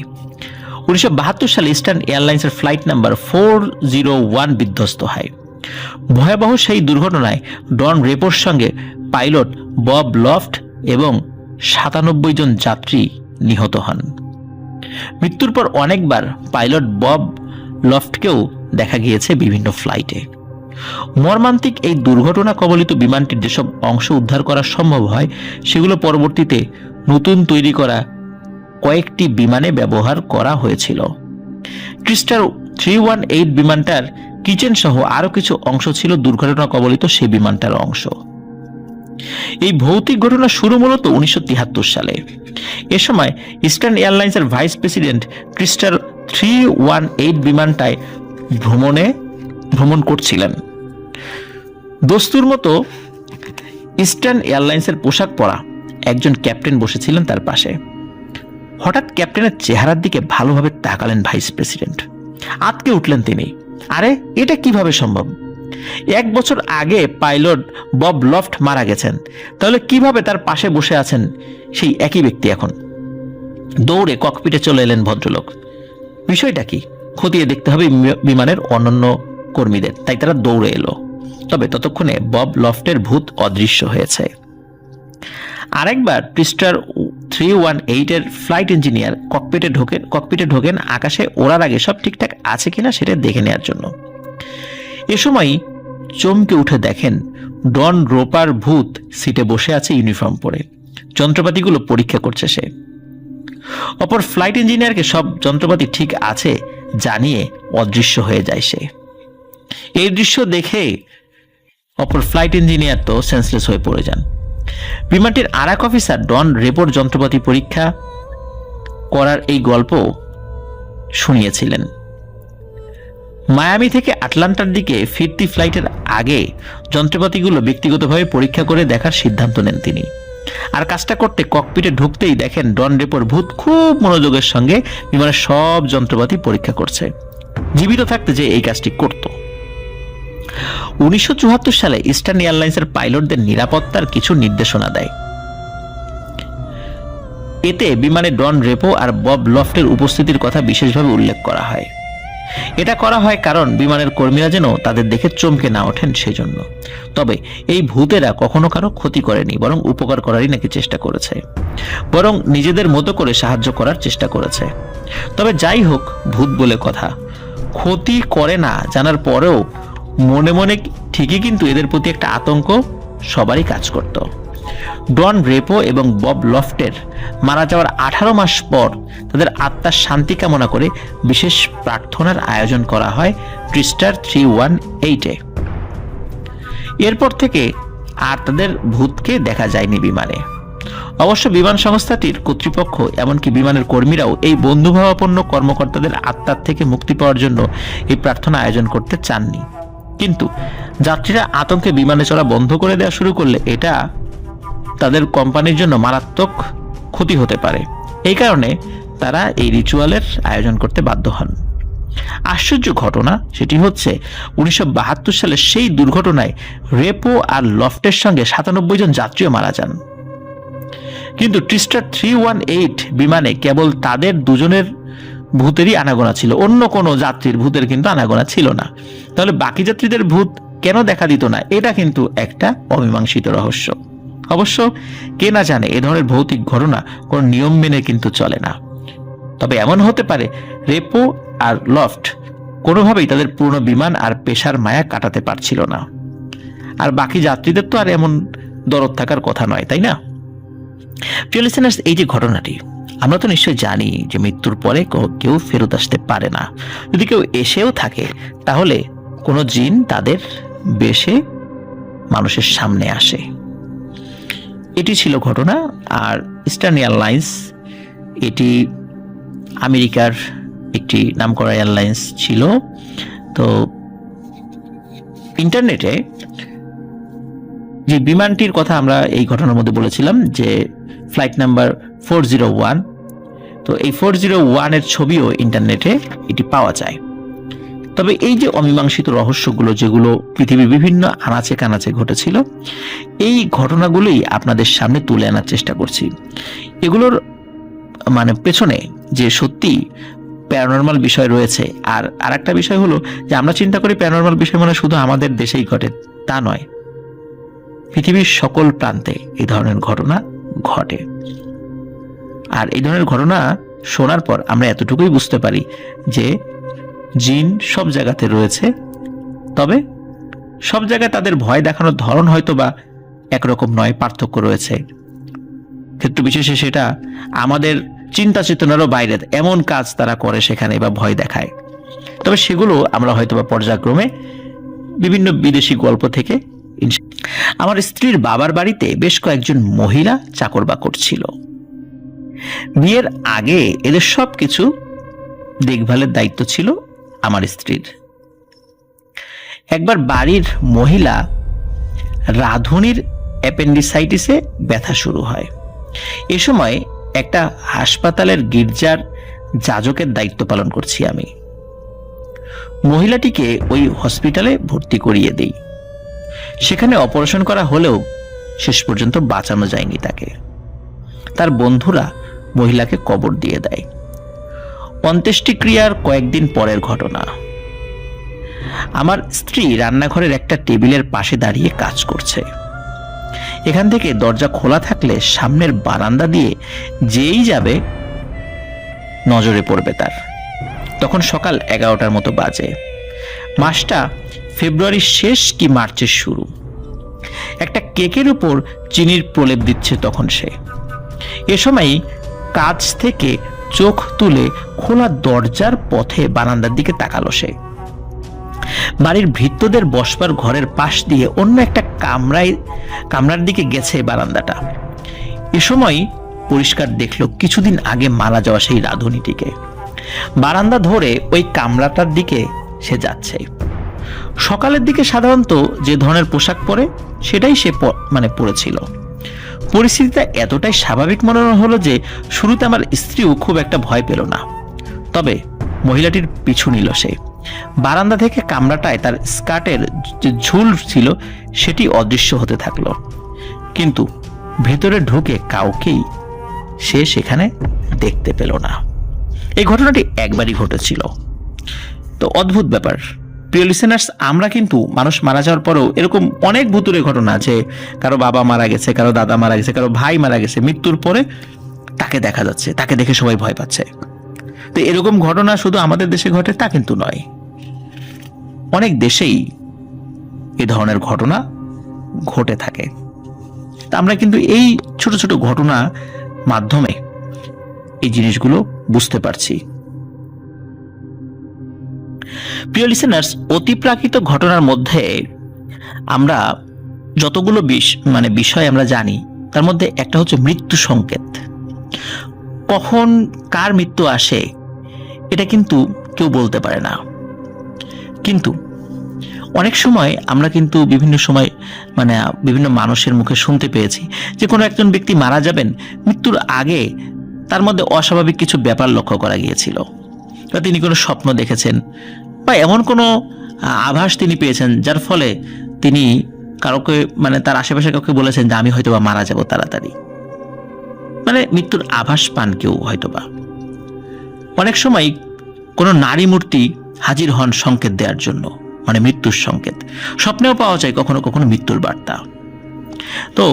1972 সালে ইস্টার্ন এয়ারলাইন্সের ফ্লাইট নাম্বার 401 বিধ্বস্ত হয়। ভয়াবহ সেই দুর্ঘটনায় ডন রেপোর সঙ্গে পাইলট বব লফট এবং 97 জন যাত্রী নিহত হন। মৃত্যুর পর অনেকবার পাইলট বব লফটকেও দেখা গিয়েছে বিভিন্ন ফ্লাইটে। মর্মান্তিক এই দুর্ঘটনা কবলিত বিমানটির যেসব অংশ উদ্ধার করা সম্ভব হয়, সেগুলো পরবর্তীতে নতুন তৈরি করা কয়েকটি বিমানে ব্যবহার করা হয়েছিল। ক্রিস্টার 318 বিমানটার কিচেন সহ আরো কিছু অংশ ছিল দুর্ঘটনা কবলিত সেই বিমানটার অংশ। এই ভৌতিক ঘটনা শুরু মূলত 1973 সালে। এ সময় ইস্টার্ন এয়ারলাইন্সের ভাইস প্রেসিডেন্ট ক্রিস্টার 318 বিমানটায় ভ্রমণ করছিলেন। দস্তুর মতো ইস্টার্ন এয়ারলাইন্সের পোশাক পরা একজন ক্যাপ্টেন বসেছিলেন তার পাশে। হঠাৎ ক্যাপ্টেনের চেহারার দিকে ভালোভাবে তাকালেন ভাইস প্রেসিডেন্ট। আতকে উঠলেন তিনি। আরে, এটা কিভাবে সম্ভব? 1 বছর আগে পাইলট বব লফট মারা গেছেন, তাহলে কিভাবে তার পাশে বসে আছেন সেই একই ব্যক্তি এখন? দৌড়ে ককপিটে চলে এলেন ভদ্রলোক। বিষয়টা কি খতিয়ে দেখতে হবে বিমানের অন্যান্য কর্মীদের, তাই তারা দৌড়ে এলো। তবে ততক্ষণে বব লফটের ভূত অদৃশ্য হয়েছে। আরেকবার ক্রিস্টার 318 এর ফ্লাইট ইঞ্জিনিয়ার ককপিটে ঢোকেন আকাশে ওড়ার আগে সব ঠিকঠাক আছে কিনা সেটা দেখে নেওয়ার জন্য। এ সময় চমকে উঠে দেখেন ডন রোপার ভূত সিটে বসে আছে ইউনিফর্ম পরে। যন্ত্রপাতিগুলো পরীক্ষা করছে সে। অপর ফ্লাইট ইঞ্জিনিয়ারকে সব যন্ত্রপাতি ঠিক আছে জানিয়ে অদৃশ্য হয়ে যায় সে। এই দৃশ্য দেখে অপর ফ্লাইট ইঞ্জিনিয়ার তো সেন্সলেস হয়ে পড়ে যান। বিমানটির আর এক অফিসার ডন রেপোর যন্ত্রপাতি পরীক্ষা করার এই গল্প শুনিয়েছিলেন। মায়ামি থেকে আটলান্টার দিকে ফিরতি ফ্লাইটের আগে যন্ত্রপাতিগুলো ব্যক্তিগতভাবে পরীক্ষা করে দেখার সিদ্ধান্ত নেন তিনি। আর কাজটা করতে ককপিটে ঢুকতেই দেখেন ডন রেপোর ভূত খুব মনোযোগের সঙ্গে বিমানের সব যন্ত্রপাতি পরীক্ষা করছে, জীবিত থাকতে যে এই কাজটি করত। 1974 সালে ইস্টার্ন এয়ারলাইন্সের পাইলটদের নিরাপত্তার কিছু নির্দেশনা দেয়। এতে বিমানে ডন রেপো আর বব লফটের উপস্থিতির কথা বিশেষভাবে উল্লেখ করা হয়। এটা করা হয় কারণ বিমানের কর্মীরা যেন তাদের দেখে চমকে না ওঠেন সেজন্য। তবে এই ভূতেরা কখনো কারো ক্ষতি করেনি, বরং উপকার করারই নাকি চেষ্টা করেছে, বরং নিজেদের মতো করে সাহায্য করার চেষ্টা করেছে। তবে যাই হোক, ভূত বলে কথা, ক্ষতি করে না জানার পরেও মনে মনে ঠিকই কিন্তু এদের প্রতি একটা আতঙ্ক সবারই কাজ করত। ডন রেপো এবং বব লফটের মারা যাওয়ার 18 মাস পর তাদের আত্মার শান্তি কামনা করে বিশেষ প্রার্থনার আয়োজন করা হয় ট্রিস্টার 318-এ। এরপর থেকে আর তাদের ভূতকে দেখা যায়নি বিমানে। অবশ্য বিমান সংস্থাটির কর্তৃপক্ষ এমনকি বিমানের কর্মীরাও এই বন্ধুভাবাপন্ন কর্মকর্তাদের আত্মার থেকে মুক্তি পাওয়ার জন্য এই প্রার্থনা আয়োজন করতে চাননি। কিন্তু যাত্রীরা আতঙ্কে বিমানে চড়া বন্ধ করে দেওয়া শুরু করলে এটা তাদের কোম্পানির জন্য মারাত্মক ক্ষতি হতে পারে। এই কারণে তারা এই রিচুয়ালের আয়োজন করতে বাধ্য হন। আশ্চর্য ঘটনা সেটি হচ্ছে 1972 সালের সেই দুর্ঘটনায় রেপো আর লফটের সঙ্গে 97 জন যাত্রীও মারা যান। কিন্তু ট্রিস্টার 318 বিমানে কেবল তাদের দুজনের ভূতেরই আনাগোনা ছিল, অন্য কোনো যাত্রীর ভূতের কিন্তু আনাগোনা ছিল না। তাহলে বাকি যাত্রীদের ভূত কেন দেখা দিত না? এটা কিন্তু একটা অমীমাংসিত রহস্য। অবশ্য কে না জানে এ ধরনের ভৌতিক ঘটনা কোনো নিয়ম মেনে কিন্তু চলে না। তবে এমন হতে পারে রেপো আর লফট কোনোভাবেই তাদের পুরনো বিমান আর পেশার মায়া কাটাতে পারছিল না। আর বাকি যাত্রীদের তো আর এমন দরদ থাকার কথা নয়, তাই না? প্রিয় লিসেনার্স, এই যে ঘটনাটি, আমরা তো নিশ্চয়ই জানি যে মৃত্যুর পরে কেউ ফেরত আসতে পারে না। যদি কেউ এসেও থাকে তাহলে কোনো জিন তাদের বেশে মানুষের সামনে আসে। এটি ছিল ঘটনা। আর ইস্টার্ন এয়ারলাইন্স এটি আমেরিকার একটি নামকরা এয়ারলাইন্স ছিল। তো ইন্টারনেটে যে বিমানটির কথা আমরা এই ঘটনার মধ্যে বলেছিলাম যে ফ্লাইট নাম্বার 401, তো এই 401 এর ছবিও ইন্টারনেটে এটি পাওয়া যায়। তবে এই যে অমীমাংসিত রহস্যগুলো যেগুলো পৃথিবীর বিভিন্ন আনাচে কানাচে ঘটেছিল, এই ঘটনাগুলোই আপনাদের সামনে তুলে আনার চেষ্টা করছি। এগুলোর পেছনে যে সত্যি প্যারানরমাল বিষয় রয়েছে। আর আরেকটা বিষয় হলো যে আমরা চিন্তা করি প্যারানরমাল বিষয় মানে শুধু আমাদের দেশেই ঘটে, তা নয়, পৃথিবীর সকল প্রান্তে এই ধরনের ঘটনা ঘটে। আর এই ধরনের ঘটনা শোনার পর আমরা এতটুকুই বুঝতে পারি যে জিন সব জায়গাতে রয়েছে, তবে সব জায়গায় তাদের ভয় দেখানোর ধরন হয়তো বা একরকম নয়, পার্থক্য রয়েছে। ক্ষেত্র বিশেষে সেটা আমাদের চিন্তা চেতনারও বাইরে এমন কাজ তারা করে সেখানে বা ভয় দেখায়। তবে সেগুলো আমরা হয়তো বা পর্যায়ক্রমে বিভিন্ন বিদেশি গল্প থেকে। আমার স্ত্রীর বাবার বাড়িতে বেশ কয়েকজন মহিলা চাকর বাকর ছিল। বিয়ের আগে এদের সবকিছু দেখভালের দায়িত্ব ছিল আমার স্ত্রীর। একবার বাড়ির মহিলা রাধুনির অ্যাপেন্ডিসাইটিসে ব্যথা শুরু হয়। এ সময় একটা হাসপাতালের গির্জার যাজকের দায়িত্ব পালন করছি আমি। মহিলাটিকে ওই হসপিটালে ভর্তি করিয়ে দেই। সেখানে অপারেশন করা হলেও শেষ পর্যন্ত বাঁচানো যায়নি তাকে। তার বন্ধুরা মহিলাকে কবর দিয়ে দেয়। অন্ত্যেষ্টিক্রিয়ার কয়েকদিন পরের ঘটনা। আমার স্ত্রী রান্নাঘরের একটা টেবিলের পাশে দাঁড়িয়ে কাজ করছে। এখান থেকে দরজা খোলা থাকলে সামনের বারান্দা দিয়ে যেই যাবে নজরে পড়বে তার। তখন সকাল 11টার মতো বাজে। মাসটা ফেব্রুয়ারির শেষ কি মার্চের শুরু। একটা কেকের উপর চিনির প্রলেপ দিচ্ছে তখন সে। এ সময় কাজ থেকে চোখ তুলে খোলা দরজার পথে বারান্দার দিকে তাকালো সে। বাড়ির ভৃত্যদের বসবার ঘরের পাশ দিয়ে অন্য একটা কামরার দিকে গেছে বারান্দাটা। এ সময় পরিষ্কার দেখলো কিছুদিন আগে মারা যাওয়া সেই রাঁধুনিটিকে। বারান্দা ধরে ওই কামরাটার দিকে সে যাচ্ছে। সকালের দিকে সাধারণত যে ধরনের পোশাক পরে সেটাই সে পরেছিল। পরিস্থিতিটা এতটাই স্বাভাবিক মনে হলো যে শুরুতে আমার স্ত্রীও খুব একটা ভয় পেল না। তবে মহিলাটির পিছু নিল সে। বারান্দা থেকে কামরাটায় তার স্কার্টের যে ঝুল ছিল সেটি অদৃশ্য হতে থাকলো, কিন্তু ভেতরে ঢুকে কাউকেই সে সেখানে দেখতে পেল না। এই ঘটনাটি একবারই ঘটেছিল। তো অদ্ভুত ব্যাপার প্রিয় লিসেনার্স, আমরা কিন্তু মানুষ মারা যাওয়ার পরেও এরকম অনেক ভুতুরে ঘটনা আছে, কারো বাবা মারা গেছে, কারো দাদা মারা গেছে, কারো ভাই মারা গেছে, মৃত্যুর পরে তাকে দেখা যাচ্ছে, তাকে দেখে সবাই ভয় পাচ্ছে। তো এরকম ঘটনা শুধু আমাদের দেশে ঘটে তা কিন্তু নয়, অনেক দেশেই এ ধরনের ঘটনা ঘটে থাকে। তা আমরা কিন্তু এই ছোট ছোট ঘটনা মাধ্যমে এই জিনিসগুলো বুঝতে পারছি। প্রিয় লিসেনার্স, অতিপ্রাকৃত ঘটনার মধ্যে আমরা যতগুলো বিষয় আমরা জানি, তার মধ্যে একটা হচ্ছে মৃত্যু সংকেত। কখন কার মৃত্যু আসে এটা কিন্তু কেউ বলতে পারে না, কিন্তু অনেক সময় আমরা কিন্তু বিভিন্ন মানুষের মুখে শুনতে পেয়েছি যে কোনো একজন ব্যক্তি মারা যাবেন, মৃত্যুর আগে তার মধ্যে অস্বাভাবিক কিছু ব্যাপার লক্ষ্য করা গিয়েছিল, বা তিনি কোনো স্বপ্ন দেখেছেন, বা এমন কোনো আভাস তিনি পেয়েছেন যার ফলে তিনি কাউকে তার আশেপাশে কাউকে বলেছেন যে আমি হয়তোবা মারা যাব তাড়াতাড়ি, মৃত্যুর আভাস পান কেউ হয়তোবা। অনেক সময় কোনো নারী মূর্তি হাজির হন সংকেত দেওয়ার জন্য, মৃত্যুর সংকেত। স্বপ্নেও পাওয়া যায় কখনো কখনো মৃত্যুর বার্তা। তো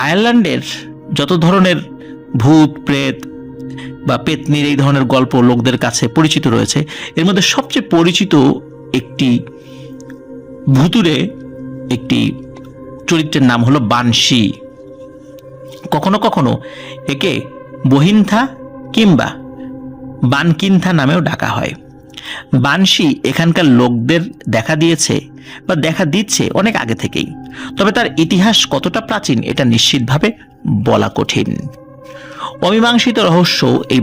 আয়ারল্যান্ডের যত ধরনের ভূত প্রেত বা পেতনির এই ধরনের গল্প লোকদের কাছে পরিচিত রয়েছে, এর মধ্যে সবচেয়ে পরিচিত একটি ভুতুরে একটি চরিত্রের নাম হলো বানশি। কখনো কখনো একে বহিন্থা কিংবা বানকিন্থা নামেও ডাকা হয়। বানশি এখানকার লোকদের দেখা দিয়েছে বা দেখা দিচ্ছে অনেক আগে থেকেই, তবে তার ইতিহাস কতটা প্রাচীন এটা নিশ্চিতভাবে বলা কঠিন। অমীমাংসিত রহস্য এই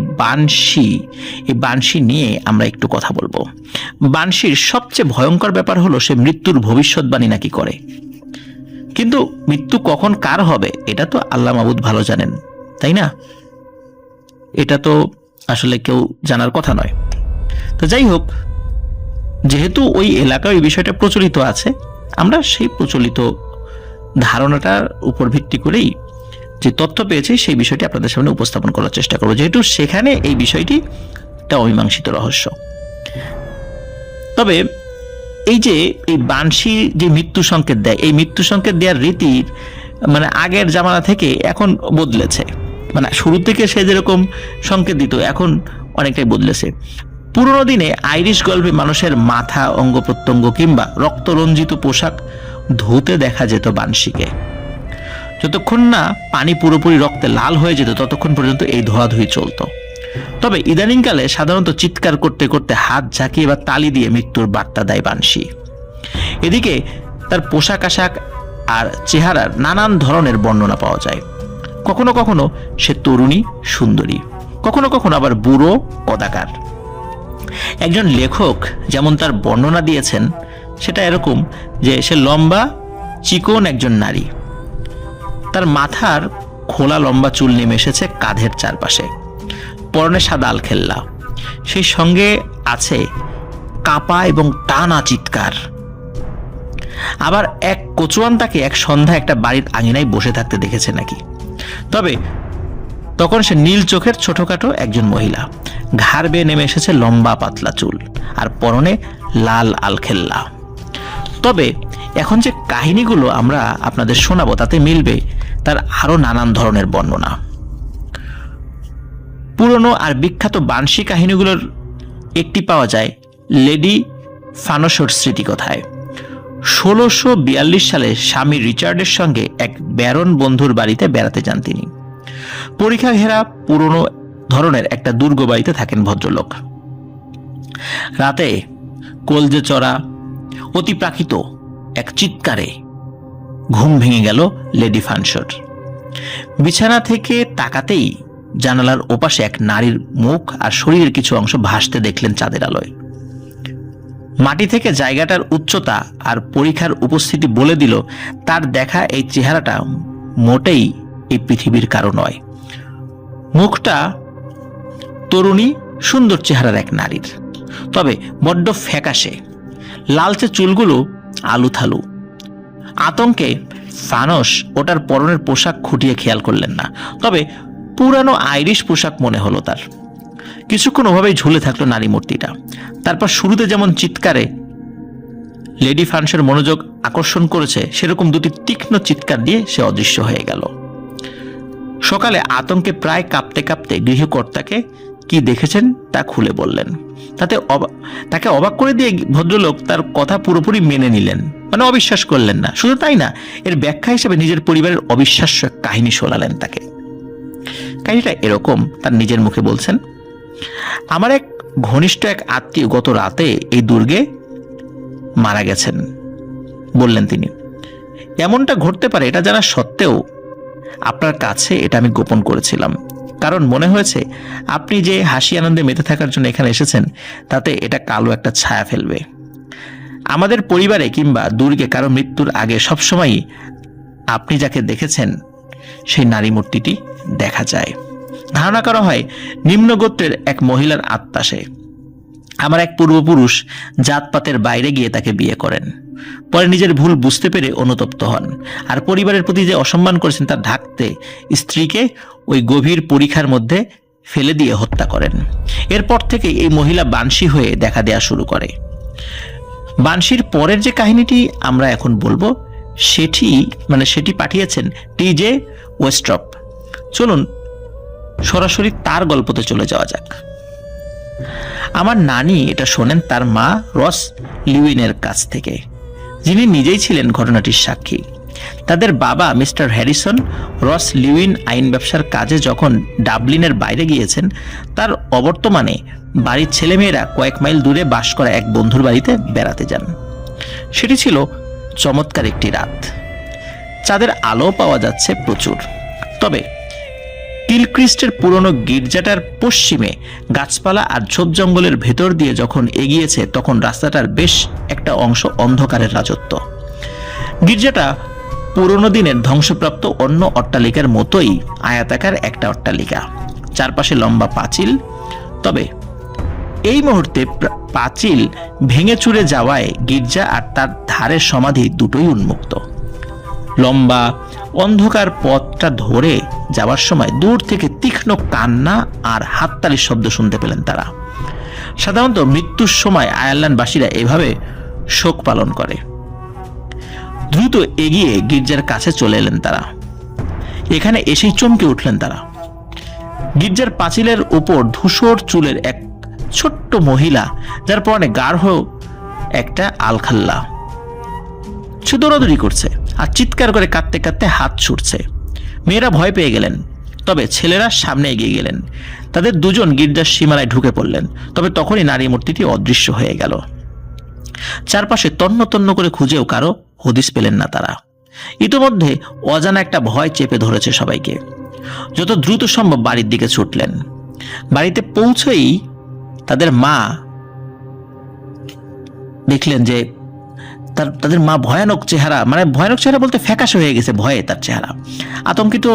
বানশি নিয়ে আমরা একটু কথা বলবো। বানশির সবচেয়ে ভয়ঙ্কর ব্যাপার হলো সে মৃত্যুর ভবিষ্যৎবাণী নাকি করে, কিন্তু মৃত্যু কখন কার হবে এটা তো আল্লাহ মাবুদ ভালো জানেন, তাই না? এটা তো আসলে কেউ জানার কথা নয়। তো যাই হোক, যেহেতু ওই এলাকায় ওই বিষয়টা প্রচলিত আছে, আমরা সেই প্রচলিত ধারণাটার উপর ভিত্তি করেই যে তথ্য পেয়েছি সেই বিষয়টি আপনাদের সামনে উপস্থাপন করার চেষ্টা করব, যেহেতু সেখানে এই বিষয়টি একটা অমীমাংসিত রহস্য। তবে এই বানশি যে মৃত্যু সংকেত দেয়, এই মৃত্যু সংকেত দেওয়ার রীতির আগের জামানা থেকে এখন বদলেছে। শুরু থেকে সে যেরকম সংকেত দিত এখন অনেকটাই বদলেছে। পুরোনো দিনে আইরিশ গল্পে মানুষের মাথা, অঙ্গ প্রত্যঙ্গ কিংবা রক্তরঞ্জিত পোশাক ধুতে দেখা যেত বানশিকে। যতক্ষণ না পানি পুরোপুরি রক্তে লাল হয়ে যেত ততক্ষণ পর্যন্ত এই ধোয়াধুয়ি চলত। তবে ইদানিংকালে সাধারণত চিৎকার করতে করতে হাত ঝাঁকিয়ে বা তালি দিয়ে মৃত্যুর বার্তা দেয় বানশি। এদিকে তার পোশাক আশাক আর চেহারার নানান ধরনের বর্ণনা পাওয়া যায়। কখনো কখনো সে তরুণী সুন্দরী, কখনো কখনো আবার বুড়ো কদাকার। একজন লেখক যেমন তার বর্ণনা দিয়েছেন সেটা এরকম যে সে লম্বা চিকন একজন নারী, তার মাথার খোলা লম্বা চুল নেমে এসেছে কাঁধের চারপাশে, পরনে সাদা আলখেল্লা, সেই সঙ্গে আছে কাঁপা এবং টানা চিৎকার। আবার এক কচুয়ান তাকে এক সন্ধ্যা একটা বাড়ির আঙিনায় বসে থাকতে দেখেছে নাকি। তবে তখন সে নীল চোখের ছোটখাটো একজন মহিলা, ঘাড় বেয়ে নেমে এসেছে লম্বা পাতলা চুল আর পরনে লাল আলখেল্লা। তবে এখন যে কাহিনীগুলো আমরা আপনাদের শোনাবো তাতে মিলবে তার আরো নানান ধরনের বর্ণনা। পুরনো আর বিখ্যাত বানশি কাহিনীগুলোর একটি পাওয়া যায় লেডি ফানসোর স্মৃতিকথায়। 1642 সালে স্বামী রিচার্ডের সঙ্গে এক ব্যারন বন্ধুর বাড়িতে বেড়াতে যান তিনি। পরীক্ষা ঘেরা পুরনো ধরনের একটা দুর্গ বাড়িতে থাকেন ভদ্রলোক। রাতে কলজে চড়া অতিপ্রাকৃত এক চিৎকারে ঘুম ভেঙে গেল লেডি ফানশোর। বিছানা থেকে তাকাতেই জানালার ওপাশে এক নারীর মুখ আর শরীরের কিছু অংশ ভাসতে দেখলেন চাঁদের আলোয়। মাটি থেকে জায়গাটার উচ্চতা আর পরীক্ষার উপস্থিতি বলে দিল তার দেখা এই চেহারাটা মোটেই এই পৃথিবীর কারো নয়। মুখটা তরুণী সুন্দর চেহারার এক নারীর, তবে বড্ড ফ্যাকাশে। লালচে চুলগুলো আলুথালু। আতঙ্কে ফানস ওটার পরনের পোশাক খুঁটিয়ে খেয়াল করলেন না, তবে পুরানো আইরিশ পোশাক মনে হলো তার। কিছুক্ষণ ওভাবেই ঝুলে থাকলো নারী মূর্তিটা। তারপর শুরুতে যেমন চিৎকারে লেডি ফানসের মনোযোগ আকর্ষণ করেছে, সেরকম দুটি তীক্ষ্ণ চিৎকার দিয়ে সে অদৃশ্য হয়ে গেল। সকালে আতঙ্কে প্রায় কাঁপতে কাঁপতে গৃহকর্তাকে কি দেখেছেন তা খুলে বললেন। তাকে অবাক করে দিয়ে ভদ্রলোক তার কথা পুরোপুরি মেনে নিলেন, মানে অবিশ্বাস করলেন না। শুধু তাই না, এর ব্যাখ্যা হিসেবে নিজের পরিবারের অবিশ্বাস্য এক কাহিনী শোনালেন তাকে। কাহিনীটা এরকম, তার নিজের মুখে বলছেন, আমার এক ঘনিষ্ঠ এক আত্মীয় গত রাতে এই দুর্গে মারা গেছেন বললেন তিনি। এমনটা ঘটতে পারে এটা জানা সত্ত্বেও আপনার কাছে এটা আমি গোপন করেছিলাম, কারণ মনে হয়েছে আপনি যে হাসি আনন্দে মেতে থাকার জন্য এখানে এসেছেন তাতে এটা কালো একটা ছায়া ফেলবে। আমাদের পরিবারে কিংবা দুর্গে কারো মৃত্যুর আগে সবসময়ই আপনি যাকে দেখেছেন সেই নারী মূর্তিটি দেখা যায়। ধারণা করা হয় নিম্ন গোত্রের এক মহিলার আত্মা সে। আমার এক পূর্বপুরুষ জাতপাতের বাইরে গিয়ে তাকে বিয়ে করেন, পরে নিজের ভুল বুঝতে পেরে অনুতপ্ত হন, আর পরিবারের প্রতি যে অসম্মান করেছেন তা ঢাকতে স্ত্রীকে ওই গভীর পরীক্ষার মধ্যে ফেলে দিয়ে হত্যা করেন। এরপর থেকে এই মহিলা বানশি হয়ে দেখা দেয়া শুরু করে। বানশির পরের যে কাহিনীটি আমরা এখন বলবো সেটি পাঠিয়েছেন টিজে ওয়েস্ট্রপ। চলুন সরাসরি তার গল্পতে চলে যাওয়া যাক। আমার নানি এটা শোনেন তার মা রস লিউইনের কাছ থেকে, যিনি নিজেই ছিলেন ঘটনাটির সাক্ষী। তাদের বাবা মিস্টার হ্যারিসন রস লিউইন আইন ব্যবসার কাজে যখন ডাবলিনের বাইরে গিয়েছেন, তার অবর্তমানে বাড়ির ছেলেমেয়েরা কয়েক মাইল দূরে বাস করা এক বন্ধুর বাড়িতে বেড়াতে যান। সেটি ছিল চমৎকার একটি রাত। চাঁদের আলো পাওয়া যাচ্ছে প্রচুর, তবে কিলক্রিস্টের পুরনো গির্জাটার পশ্চিমে গাছপালা আর ঝোপ জঙ্গলের ভেতর দিয়ে যখন এগিয়েছে তখন রাস্তাটার বেশ একটা অংশ অন্ধকারের রাজত্ব। গির্জাটা পুরনো দিনের ধ্বংসপ্রাপ্ত অন্য অট্টালিকার মতোই আয়াতাকার একটা অট্টালিকা, চারপাশে লম্বা পাঁচিল। তবে এই মুহূর্তে পাঁচিল ভেঙে চুরে যাওয়ায় গির্জা আর তার ধারের সমাধি দুটোই উন্মুক্ত। লম্বা অন্ধকার পথটা ধরে যাওয়ার সময় দূর থেকে তীক্ষ্ণ কান্না আর হাততালির শব্দ শুনতে পেলেন তারা। সাধারণত মৃত্যুর সময় আয়ারল্যান্ডবাসীরা এভাবে শোক পালন করে। দ্রুত এগিয়ে গির্জার কাছে চলে এলেন তারা। এখানে এসেই চমকে উঠলেন তারা। গির্জার পাঁচিলের উপর ধূসর চুলের এক ছোট্ট মহিলা, যার পরনে গাঢ় একটা আলখাল্লা, সে দৌড়াদৌড়ি করছে আর চিৎকার করে কাঁদতে কাঁদতে হাত ছুটছে। মেয়েরা ভয় পেয়ে গেলেন, তবে ছেলেরা সামনে এগিয়ে গেলেন। তাদের দুজন গির্জার সীমানায় ঢুকে পড়লেন, তবে তখনই নারী মূর্তিটি অদৃশ্য হয়ে গেল। চারপাশে তন্ন তন্ন করে খুঁজেও কারো হদিস পেলেন না তারা। ইতোমধ্যে অজানা একটা ভয় চেপে ধরেছে সবাইকে। যত দ্রুত সম্ভব বাড়ির দিকে ছুটলেন। বাড়িতে পৌঁছেই তাদের মা দেখলেন যে তাদের মা ভয়ানক চেহারা, মানে ভয়ানক চেহারা বলতে ফ্যাকাশে হয়ে গেছে ভয়ে তার চেহারা। আতঙ্কিত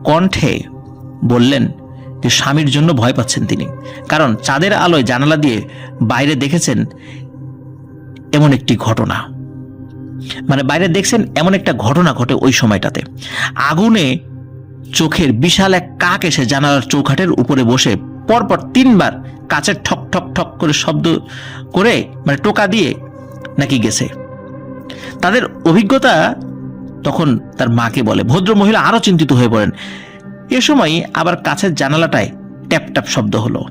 কণ্ঠে বললেন যে স্বামীর জন্য ভয় পাচ্ছেন তিনি, কারণ চাঁদের আলোয় জানালা দিয়ে বাইরে দেখেছেন এমন একটি ঘটনা, মানে বাইরে দেখছেন এমন একটা ঘটনা ঘটে ওই সময়টাতে। আগুনে চোখের বিশাল এক কাক এসে জানালার চৌখাটের উপরে বসে পরপর 3 বার কাচের ঠক ঠক ঠক করে শব্দ করে, মানে টোকা দিয়ে নাকি গেছে। তাদের অভিজ্ঞতা তখন তার মাকে বলে। ভদ্র মহিলা আরো চিন্তিত হয়ে পড়েন। এ সময় আবার কাছের জানালাটায় ট্যাপ ট্যাপ শব্দ হলো।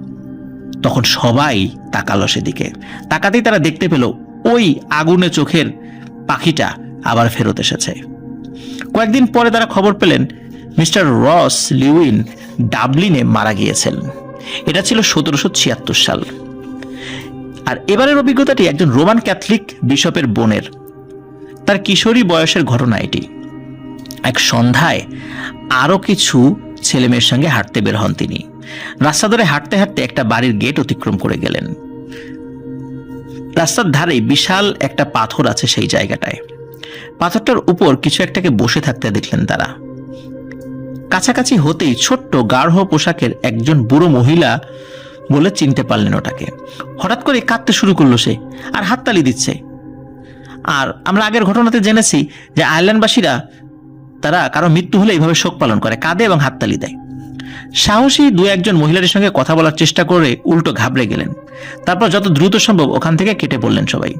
তখন সবাই তাকালো সেদিকে। তাকাতেই তারা দেখতে পেল ওই আগুনে চোখের পাখিটা আবার ফেরত এসেছে। কয়েকদিন পরে তারা খবর পেলেন মিস্টার রস লিউইন ডাবলিনে মারা গিয়েছেন। এটা ছিল 1776 সাল। আর এবারের অভিজ্ঞতাটি একজন রোমান ক্যাথলিক বিশপের বোনের, তার কিশোরী বয়সের ঘটনা এটি। এক সন্ধ্যায় আরো কিছু ছেলেমেয়ের সঙ্গে হাঁটতে বের হন তিনি। রাস্তা ধরে হাঁটতে হাঁটতে একটা বাড়ির গেট অতিক্রম করে গেলেন। রাস্তার ধারে বিশাল একটা পাথর আছে সেই জায়গাটায়। পাথরটার উপর কিছু একটাকে বসে থাকতে দেখলেন তারা। কাছাকাছি হতেই ছোট্ট গাঢ় পোশাকের একজন বুড়ো মহিলা বলে চিনতে পারলেন ওটাকে। হঠাৎ করে কাঁদতে শুরু করলো সে, আর হাততালি দিচ্ছে। আর আমরা আগের ঘটনাতে জেনেছি যে আয়ারল্যান্ডবাসীরা তারা কারো মৃত্যু হলে এইভাবে শোক পালন করে, কাঁদে এবং হাততালি দেয়। সাহসী দু একজন মহিলাদের সঙ্গে কথা বলার চেষ্টা করে উল্টো ঘাবড়ে গেলেন। তারপর যত দ্রুত সম্ভব ওখান থেকে কেটে পড়লেন সবাই।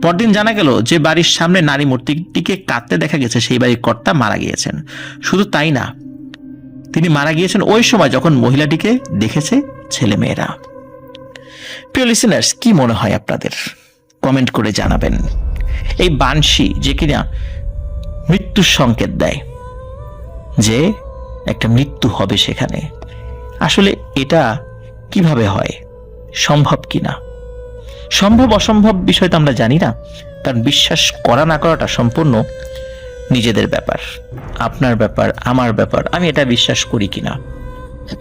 পরদিন জানা গেল যে বাড়ির সামনে নারী মূর্তিটিকে কাঁদতে দেখা গেছে সেই বাড়ির কর্তা মারা গিয়েছেন। শুধু তাই না, তিনি মারা গিয়েছেন ওই সময় যখন মহিলাটিকে দেখেছে ছেলেমেয়েরা। প্রিয় লিসেনার্স, কি মনে হয় আপনাদের? কমেন্ট করে জানাবেন। এই বানশি যে কিনা মৃত্যুর সংকেত দেয়, যে একটা মৃত্যু হবে সেখানে, আসলে এটা কিভাবে হয়, সম্ভব কিনা? সম্ভব অসম্ভব বিষয় তো আমরা জানি না, কারণ বিশ্বাস করা না করাটা সম্পূর্ণ নিজেদের ব্যাপার, আপনার ব্যাপার, আমার ব্যাপার, আমি এটা বিশ্বাস করি কিনা।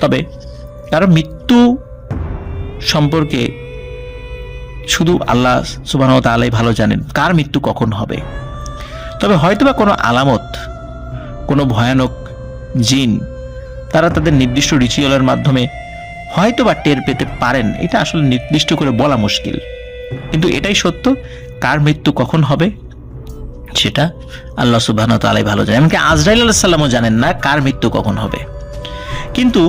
তবে কারণ মৃত্যু সম্পর্কে শুধু আল্লাহ সুবহানাহু ওয়া তাআলাই ভালো জানেন কার মৃত্যু কখন হবে। তবে হয়তোবা কোনো আলামত, কোনো ভয়ানক জিন তারা তাদের নির্দিষ্ট রিচুয়ালের মাধ্যমে হয়তোবা টের পেতে পারেন। এটা আসলে নির্দিষ্ট করে বলা মুশকিল, কিন্তু এটাই সত্য, কার মৃত্যু কখন হবে সেটা আল্লাহ সুবহানাহু ওয়া তাআলাই ভালো জানেন। এমনকি আজরাইল আলাইহিস সালামও জানেন না কার মৃত্যু কখন হবে। কিন্তু